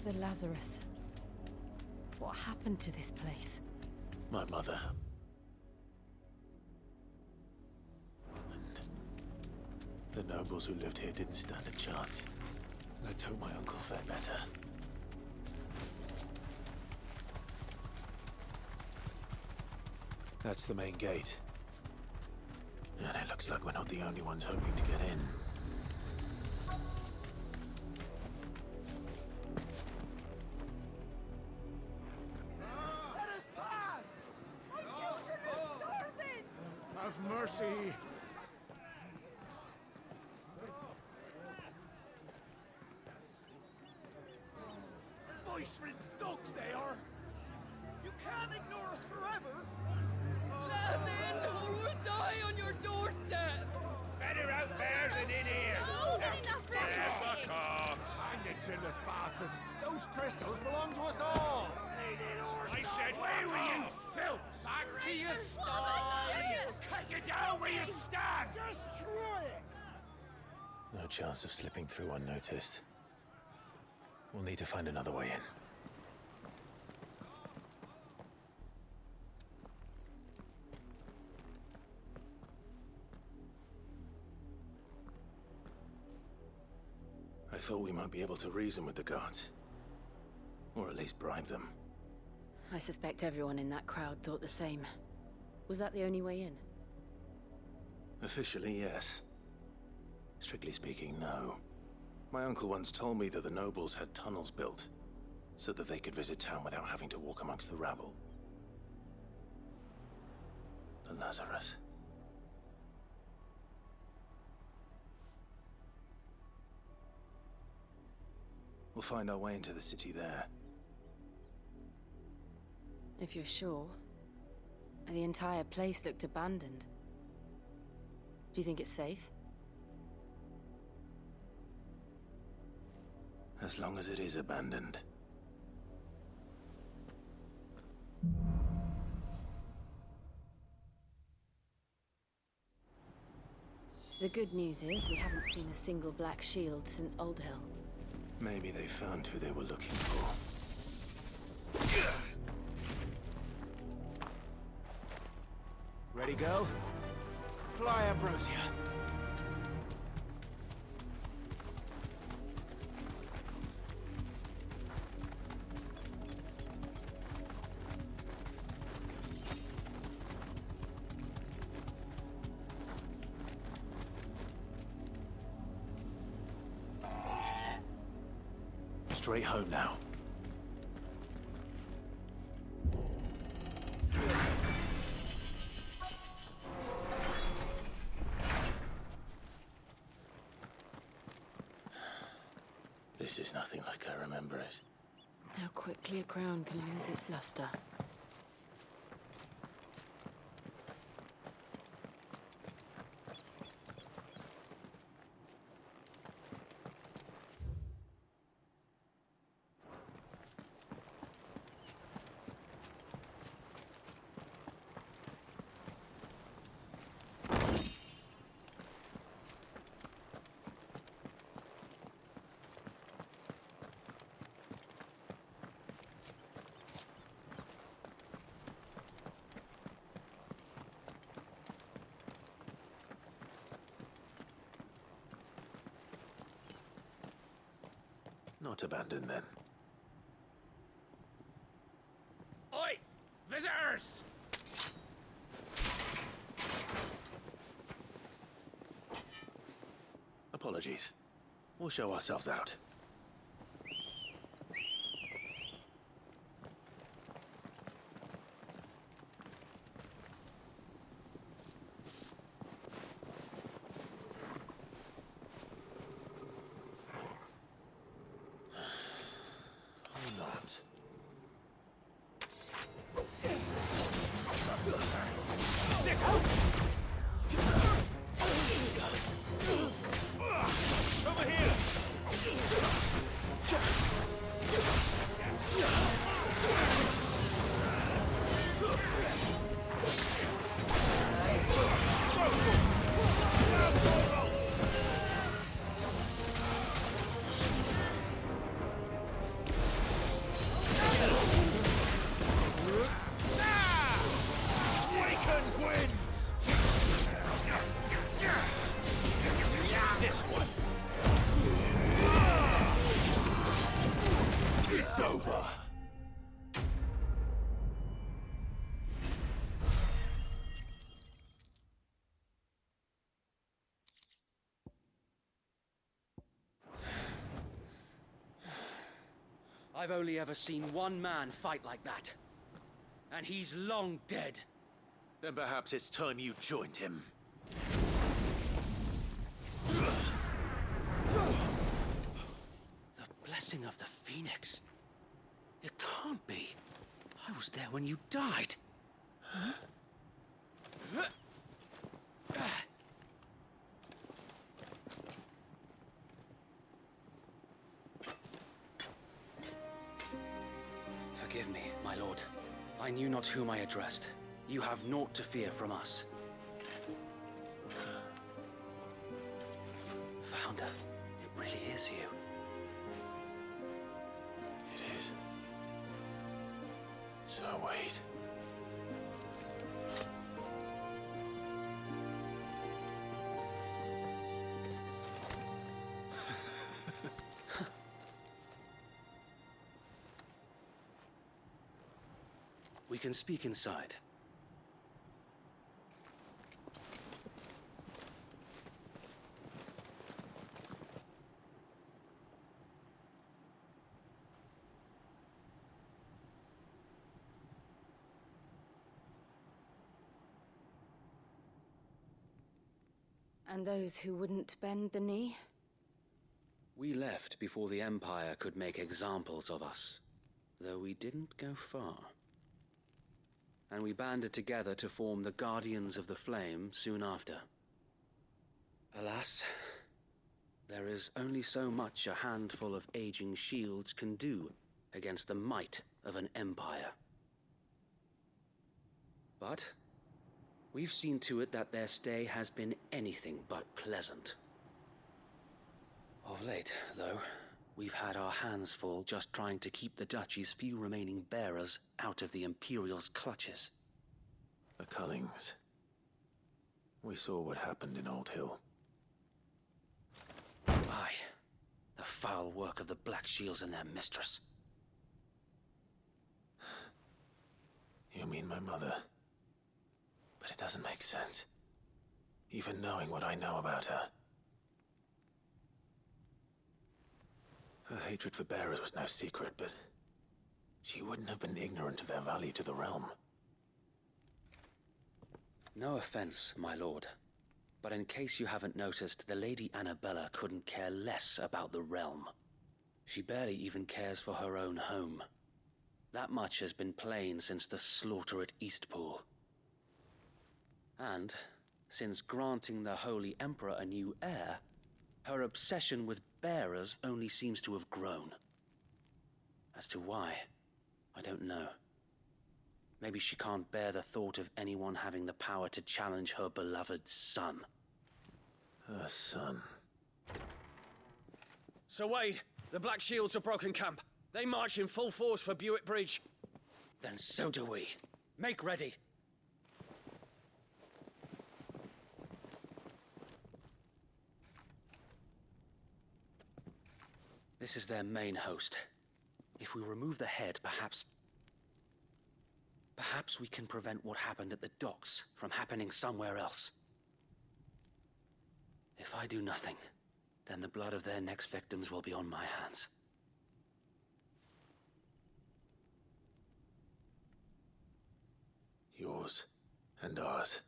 The Lazarus. What happened to this place? My mother. And the nobles who lived here didn't stand a chance. Let's hope my uncle fared better. That's the main gate. And it looks like we're not the only ones hoping to get in. Let us pass! My children are starving! Have mercy! Voice-ripped dogs they are! You can't ignore us forever! Let us in, or we'll die on your doorstep! Better out there than in here! Oh, get enough Fuck off! Hang the chinless bastards! Those crystals belong to us all! I said, where were you, filth? Back to your stall! Cut you down where you stand! Destroy it! No chance of slipping through unnoticed. We'll need to find another way in. I thought we might be able to reason with the guards. Or at least bribe them. I suspect everyone in that crowd thought the same. Was that the only way in? Officially, yes. Strictly speaking, no. My uncle once told me that the nobles had tunnels built, so that they could visit town without having to walk amongst the rabble. The Lazarus. We'll find our way into the city there. If you're sure. The entire place looked abandoned. Do you think it's safe? As long as it is abandoned. The good news is we haven't seen a single black shield since Old Hill. Maybe they found who they were looking for. Ready, girl? Fly, Ambrosia. Straight home now. This is nothing like I remember it. How quickly a crown can lose its luster. Not abandoned, then. Oi! Visitors! Apologies. We'll show ourselves out. I've only ever seen one man fight like that. And he's long dead. Then perhaps it's time you joined him. The blessing of the Phoenix. It can't be. I was there when you died. Huh? Forgive me, my lord. I knew not whom I addressed. You have naught to fear from us. Founder, it really is you. It is. So wait. We can speak inside. And those who wouldn't bend the knee? We left before the Empire could make examples of us, though we didn't go far. And we banded together to form the Guardians of the Flame soon after. Alas, there is only so much a handful of aging shields can do against the might of an empire. But we've seen to it that their stay has been anything but pleasant. Of late, though, we've had our hands full just trying to keep the Duchy's few remaining bearers out of the Imperial's clutches. The Cullings. We saw what happened in Old Hill. Aye. The foul work of the Black Shields and their mistress. You mean my mother? But it doesn't make sense. Even knowing what I know about her. Her hatred for bearers was no secret, but she wouldn't have been ignorant of their value to the realm. No offense, my lord, but in case you haven't noticed, the Lady Annabella couldn't care less about the realm. She barely even cares for her own home. That much has been plain since the slaughter at Eastpool. And, since granting the Holy Emperor a new heir, her obsession with bearers only seems to have grown. As to why, I don't know. Maybe she can't bear the thought of anyone having the power to challenge her beloved son. Her son? Sir Wade, the Black Shields have broken camp. They march in full force for Buick Bridge. Then so do we. Make ready. This is their main host. If we remove the head, perhaps we can prevent what happened at the docks from happening somewhere else. If I do nothing, then the blood of their next victims will be on my hands. Yours and ours.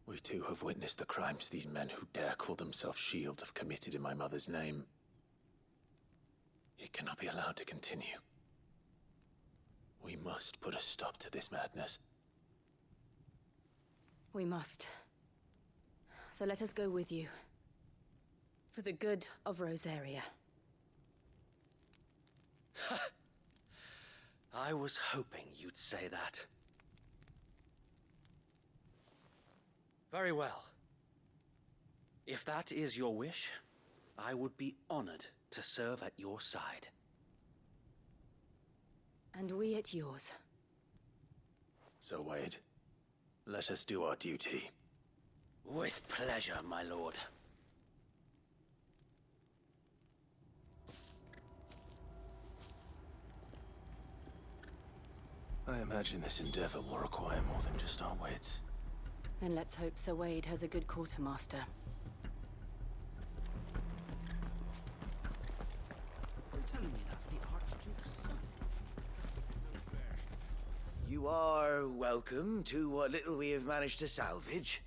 We too have witnessed the crimes these men who dare call themselves shields have committed in my mother's name. It cannot be allowed to continue. We must put a stop to this madness. We must. So let us go with you. For the good of Rosaria. I was hoping you'd say that. Very well. If that is your wish, I would be honored to serve at your side. And we at yours. So, Wade, let us do our duty. With pleasure, my lord. I imagine this endeavor will require more than just our wits. Then let's hope Sir Wade has a good quartermaster. You're telling me that's the Archduke's son? You are welcome to what little we have managed to salvage.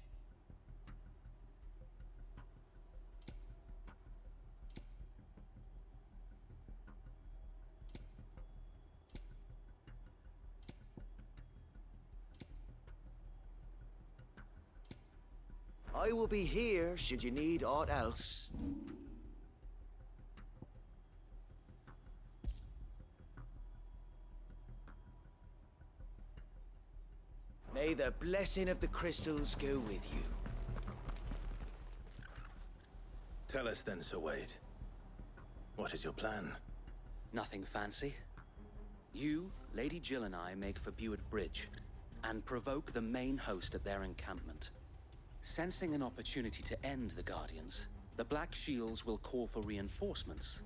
I will be here should you need aught else. May the blessing of the crystals go with you. Tell us then, Sir Wade. What is your plan? Nothing fancy. You, Lady Jill and I make for Buett Bridge and provoke the main host at their encampment. Sensing an opportunity to end the Guardians, the Black Shields will call for reinforcements,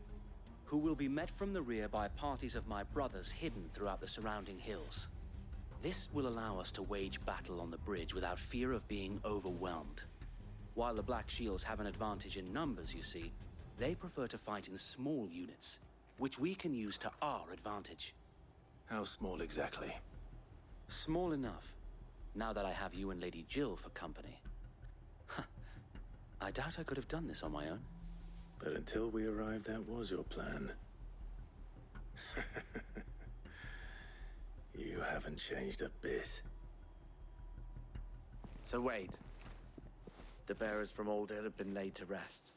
who will be met from the rear by parties of my brothers hidden throughout the surrounding hills. This will allow us to wage battle on the bridge without fear of being overwhelmed. While the Black Shields have an advantage in numbers, you see, they prefer to fight in small units, which we can use to our advantage. How small exactly? Small enough, now that I have you and Lady Jill for company. I doubt I could have done this on my own. But until we arrived, that was your plan. You haven't changed a bit. So Wade, the bearers from Aldale have been laid to rest.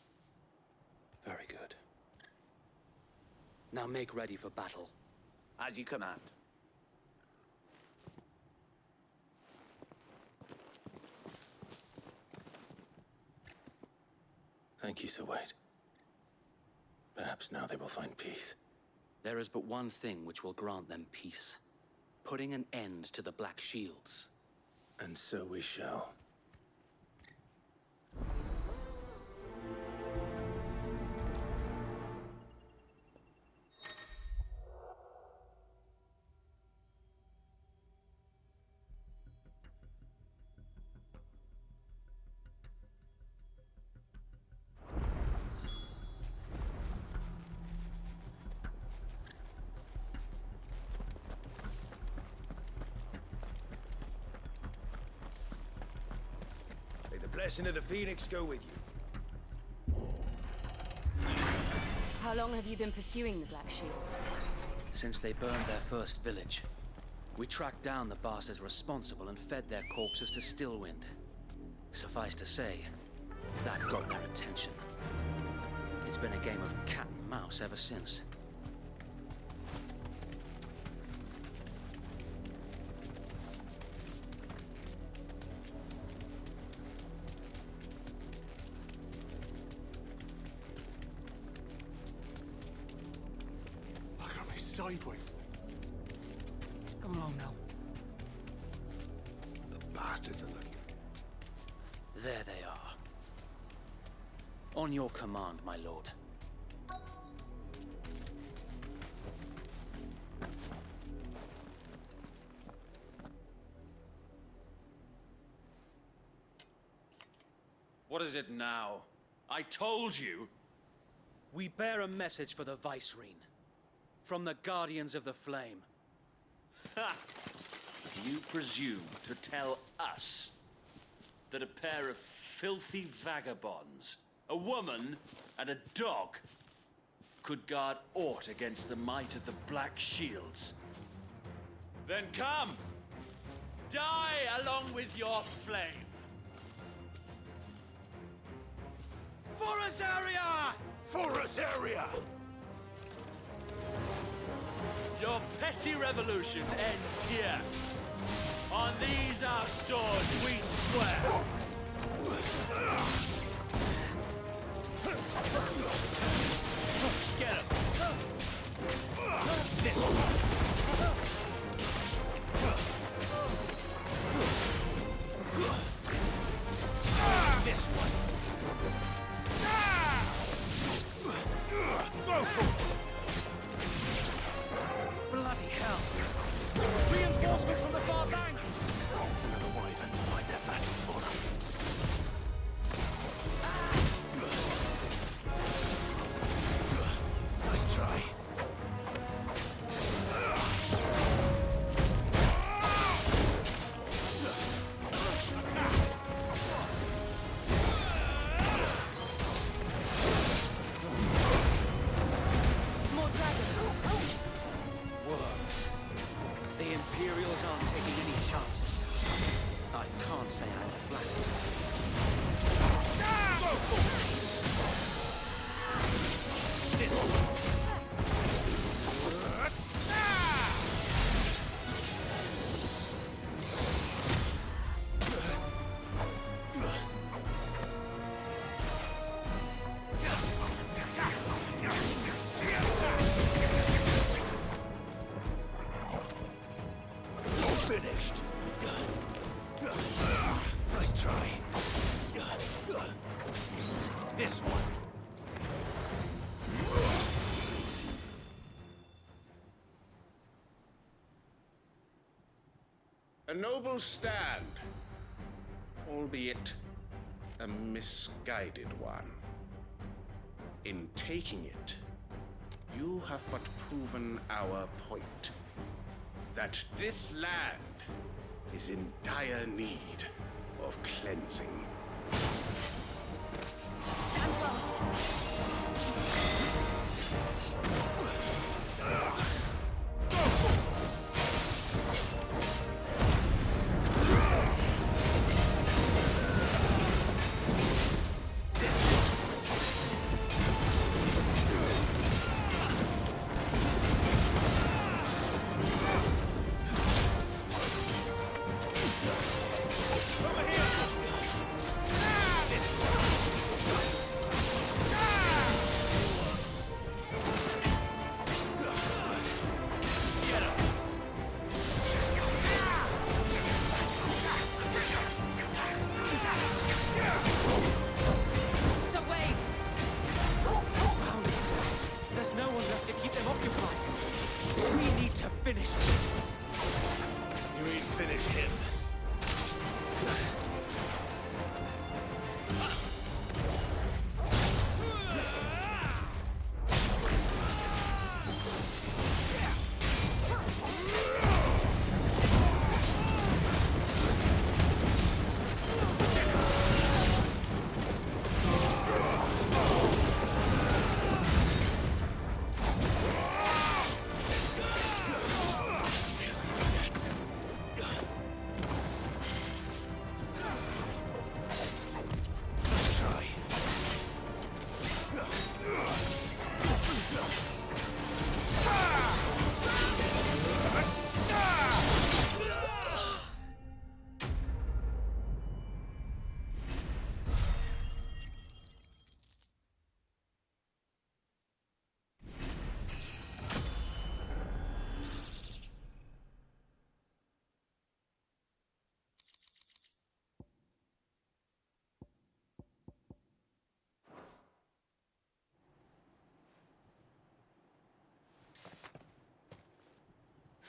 Very good. Now make ready for battle. As you command. Thank you, Sir Wade. Perhaps now they will find peace. There is but one thing which will grant them peace. Putting an end to the Black Shields. And so we shall. Blessing of the Phoenix go with you. How long have you been pursuing the Black Shields? Since they burned their first village. We tracked down the bastards responsible and fed their corpses to Stillwind. Suffice to say, that got their attention. It's been a game of cat and mouse ever since. Sideways. Come along now. The bastards are looking. There they are. On your command, my lord. What is it now? I told you! We bear a message for the Vicereine. From the Guardians of the Flame. Ha! You presume to tell us that a pair of filthy vagabonds, a woman and a dog, could guard aught against the might of the Black Shields? Then come! Die along with your flame! For Azaria! For Azaria! Your petty revolution ends here. On these our swords we swear. Get him. This one. This one. Go for it. Bloody hell! Reinforcements from the far bank! Another wyvern to fight their battles for them. this one. A noble stand, albeit a misguided one. In taking it, you have but proven our point. That this land is in dire need of cleansing. Stand fast.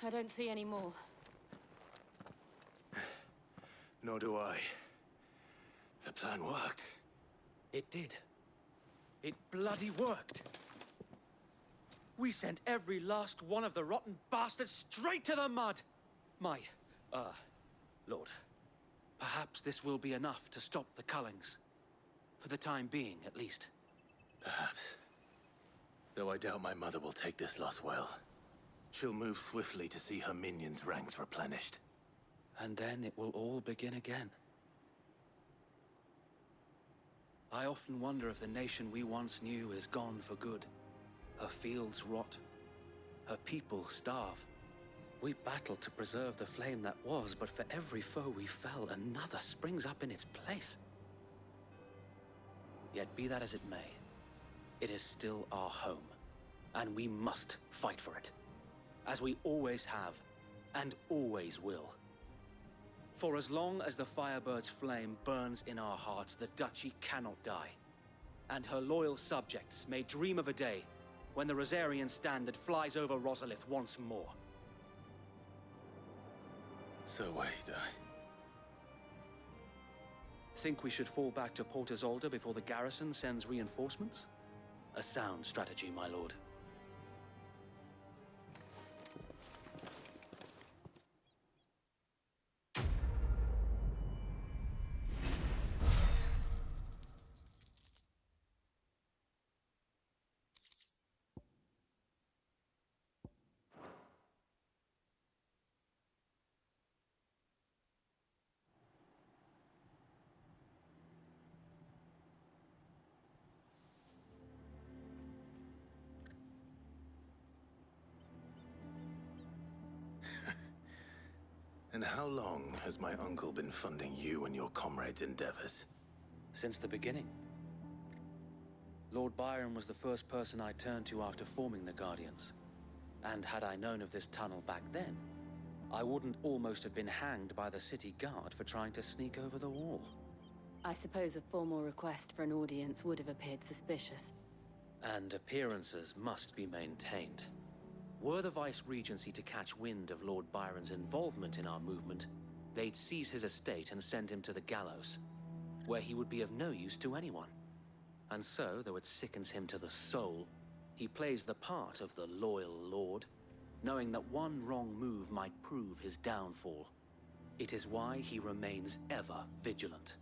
I don't see any more. Nor do I. The plan worked. It did. It bloody worked. We sent every last one of the rotten bastards straight to the mud! Lord, perhaps this will be enough to stop the Cullings. For the time being, at least. Perhaps. Though I doubt my mother will take this loss well. She'll move swiftly to see her minions' ranks replenished. And then it will all begin again. I often wonder if the nation we once knew is gone for good. Her fields rot. Her people starve. We battle to preserve the flame that was, but for every foe we fell, another springs up in its place. Yet be that as it may, it is still our home, and we must fight for it. As we always have, and always will. For as long as the Firebird's flame burns in our hearts, the Duchy cannot die. And her loyal subjects may dream of a day when the Rosarian standard flies over Rosalith once more. So wait, Think we should fall back to Port Isolde before the garrison sends reinforcements? A sound strategy, my lord. And how long has my uncle been funding you and your comrades' endeavors? Since the beginning. Lord Byron was the first person I turned to after forming the Guardians. And had I known of this tunnel back then, I wouldn't almost have been hanged by the city guard for trying to sneak over the wall. I suppose a formal request for an audience would have appeared suspicious. And appearances must be maintained. Were the Vice-Regency to catch wind of Lord Byron's involvement in our movement, they'd seize his estate and send him to the gallows, where he would be of no use to anyone. And so, though it sickens him to the soul, he plays the part of the loyal lord, knowing that one wrong move might prove his downfall. It is why he remains ever vigilant.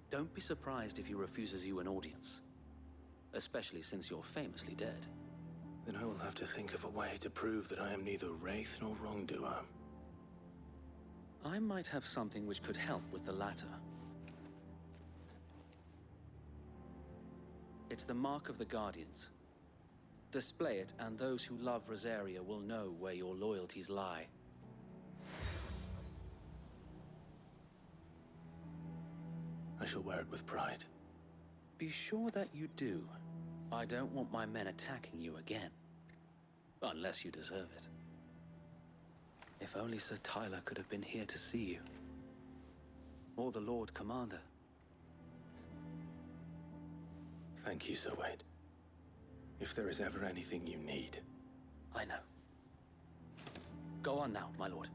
Don't be surprised if he refuses you an audience, especially since you're famously dead. Then I will have to think of a way to prove that I am neither wraith nor wrongdoer. I might have something which could help with the latter. It's the mark of the Guardians. Display it, and those who love Rosaria will know where your loyalties lie. I shall wear it with pride. Be sure that you do. I don't want my men attacking you again. Unless you deserve it. If only Sir Tyler could have been here to see you. Or the Lord Commander. Thank you, Sir Wade. If there is ever anything you need. I know. Go on now, my lord.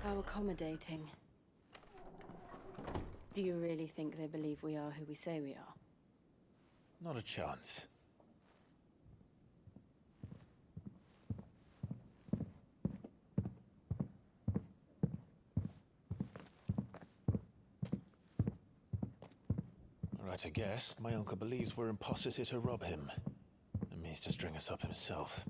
How accommodating. Do you really think they believe we are who we say we are? Not a chance. Right, I guess. My uncle believes we're imposters here to rob him. And means to string us up himself.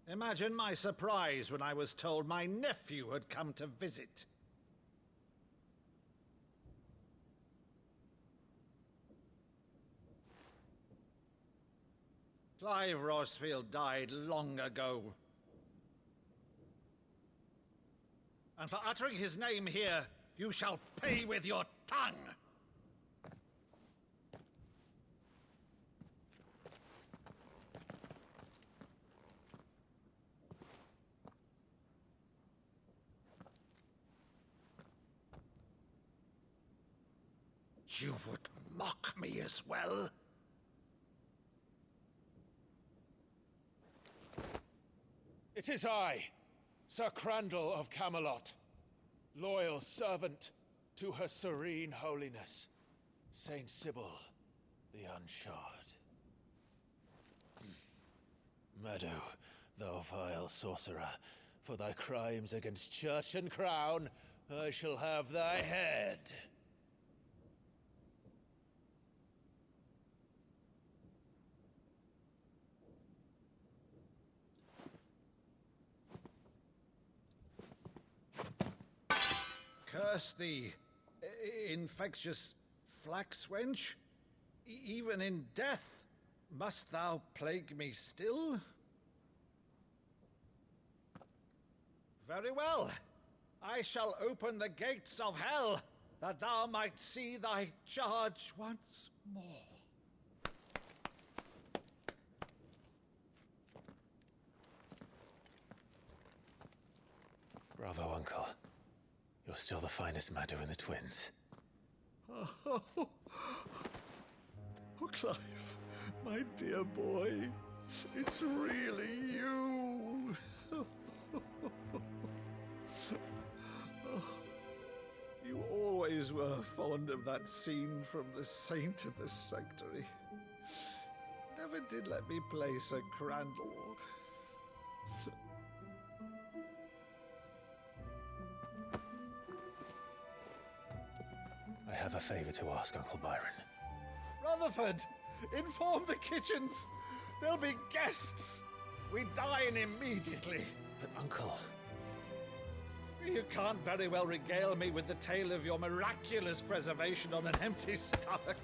Imagine my surprise when I was told my nephew had come to visit. Clive Rosfield died long ago. And for uttering his name here, you shall pay with your tongue! You would mock me as well? It is I, Sir Crandall of Camelot, loyal servant to Her Serene Holiness, Saint Sybil the Unshod. Meadow, thou vile sorcerer, for thy crimes against church and crown, I shall have thy head. Curse thee, infectious flax wench. Even in death, must thou plague me still? Very well. I shall open the gates of hell, that thou might see thy charge once more. Bravo, Uncle. You're still the finest Meadow in the twins. Oh, Clive, my dear boy, it's really you. You always were fond of that scene from The Saint and the Sanctuary. Never did let me play Sir Crandall. I have a favor to ask, Uncle Byron. Rutherford, inform the kitchens. There'll be guests. We dine immediately. But, Uncle... You can't very well regale me with the tale of your miraculous preservation on an empty stomach.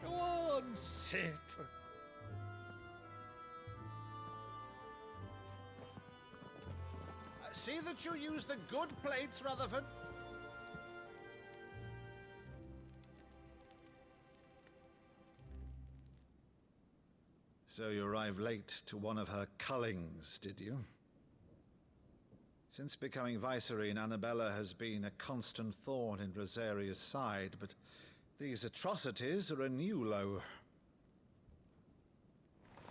Go on, sit. See that you use the good plates, Rutherford. So you arrived late to one of her cullings, did you? Since becoming Vicereine, Annabella has been a constant thorn in Rosaria's side, but these atrocities are a new low.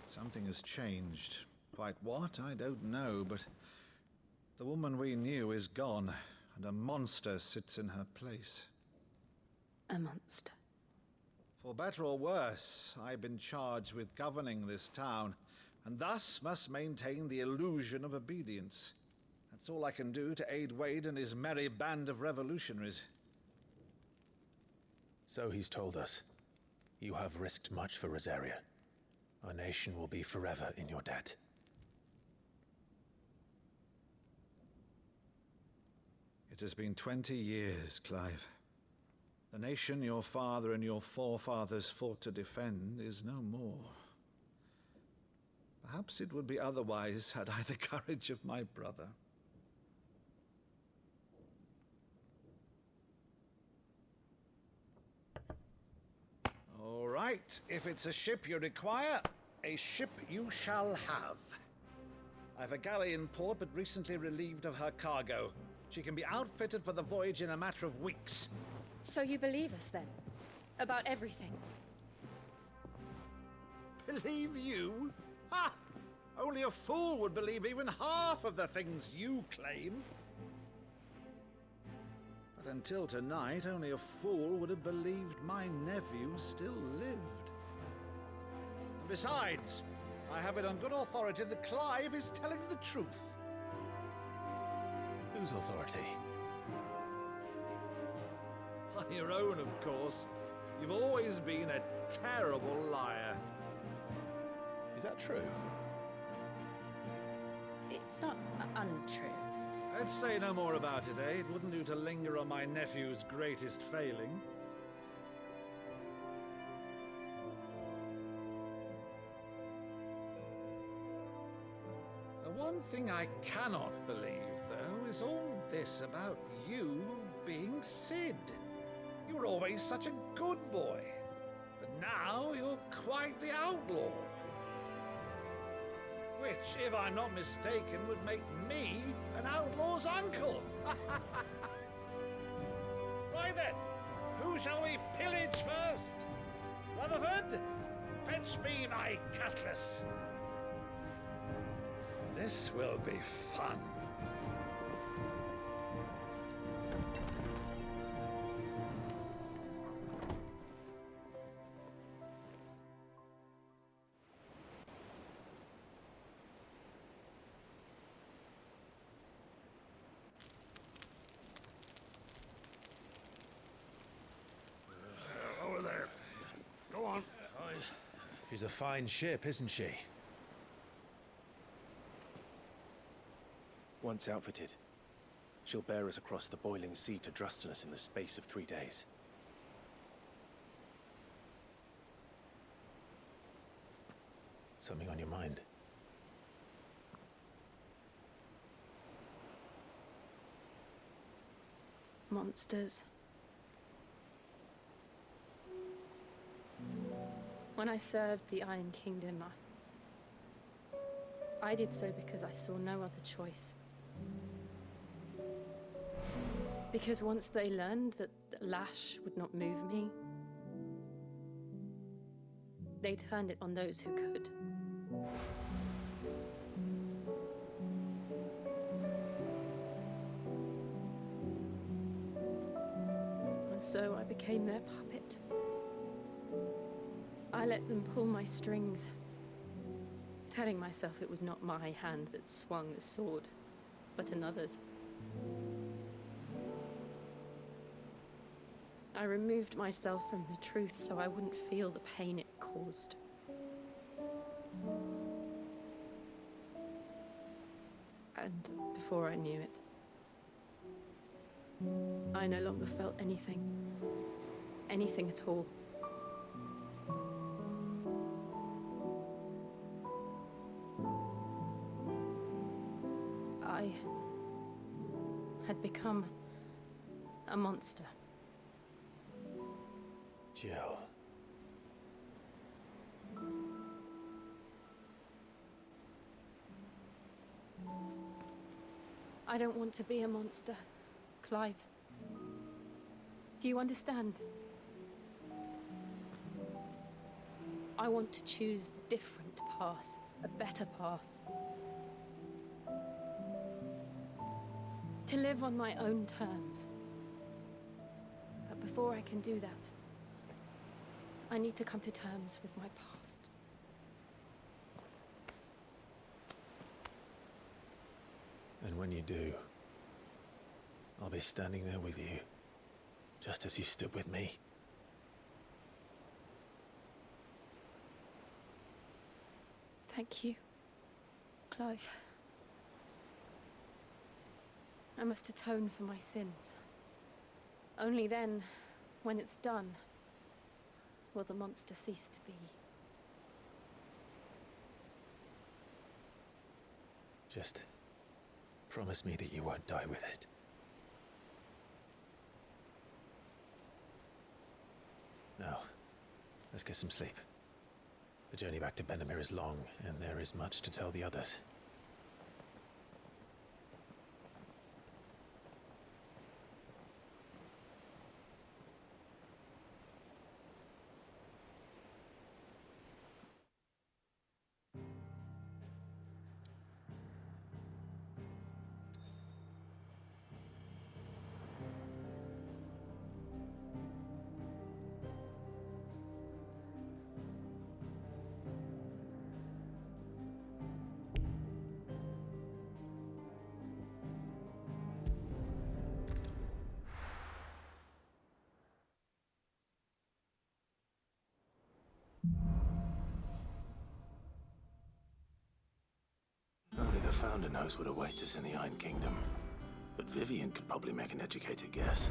Something has changed. Quite what, I don't know, but the woman we knew is gone, and a monster sits in her place. A monster. For better or worse, I've been charged with governing this town, and thus must maintain the illusion of obedience. That's all I can do to aid Wade and his merry band of revolutionaries. So he's told us. You have risked much for Rosaria. Our nation will be forever in your debt. It has been 20 years, Clive. The nation your father and your forefathers fought to defend is no more. Perhaps it would be otherwise had I the courage of my brother. All right, if it's a ship you require, a ship you shall have. I've a galley in port, but recently relieved of her cargo. She can be outfitted for the voyage in a matter of weeks. So you believe us, then? About everything? Believe you? Ha! Only a fool would believe even half of the things you claim. But until tonight, only a fool would have believed my nephew still lived. And besides, I have it on good authority that Clive is telling the truth. Whose authority? Your own, of course. You've always been a terrible liar. Is that true? It's not untrue. Let's say no more about it, eh? It wouldn't do to linger on my nephew's greatest failing. The one thing I cannot believe, though, is all this about you being Sid. You were always such a good boy, but now you're quite the outlaw. Which, if I'm not mistaken, would make me an outlaw's uncle. Right then, who shall we pillage first? Rutherford, fetch me my cutlass. This will be fun. Over there. Go on. She's a fine ship, isn't she? Once outfitted, she'll bear us across the boiling sea to Drustinus in the space of 3 days. Something on your mind? Monsters. When I served the Iron Kingdom, I did so because I saw no other choice. Because once they learned that the lash would not move me, they turned it on those who could. And so I became their puppet. I let them pull my strings, telling myself it was not my hand that swung the sword, but another's. I removed myself from the truth so I wouldn't feel the pain it caused. And before I knew it, I no longer felt anything. Anything at all. I had become a monster. Jill. I don't want to be a monster, Clive. Do you understand? I want to choose a different path, a better path. To live on my own terms. But before I can do that, I need to come to terms with my past. And when you do, I'll be standing there with you, just as you stood with me. Thank you, Clive. I must atone for my sins. Only then, when it's done, will the monster cease to be. Just promise me that you won't die with it. Now, let's get some sleep. The journey back to Benamir is long, and there is much to tell the others. Only the Founder knows what awaits us in the Iron Kingdom. But Vivian could probably make an educated guess.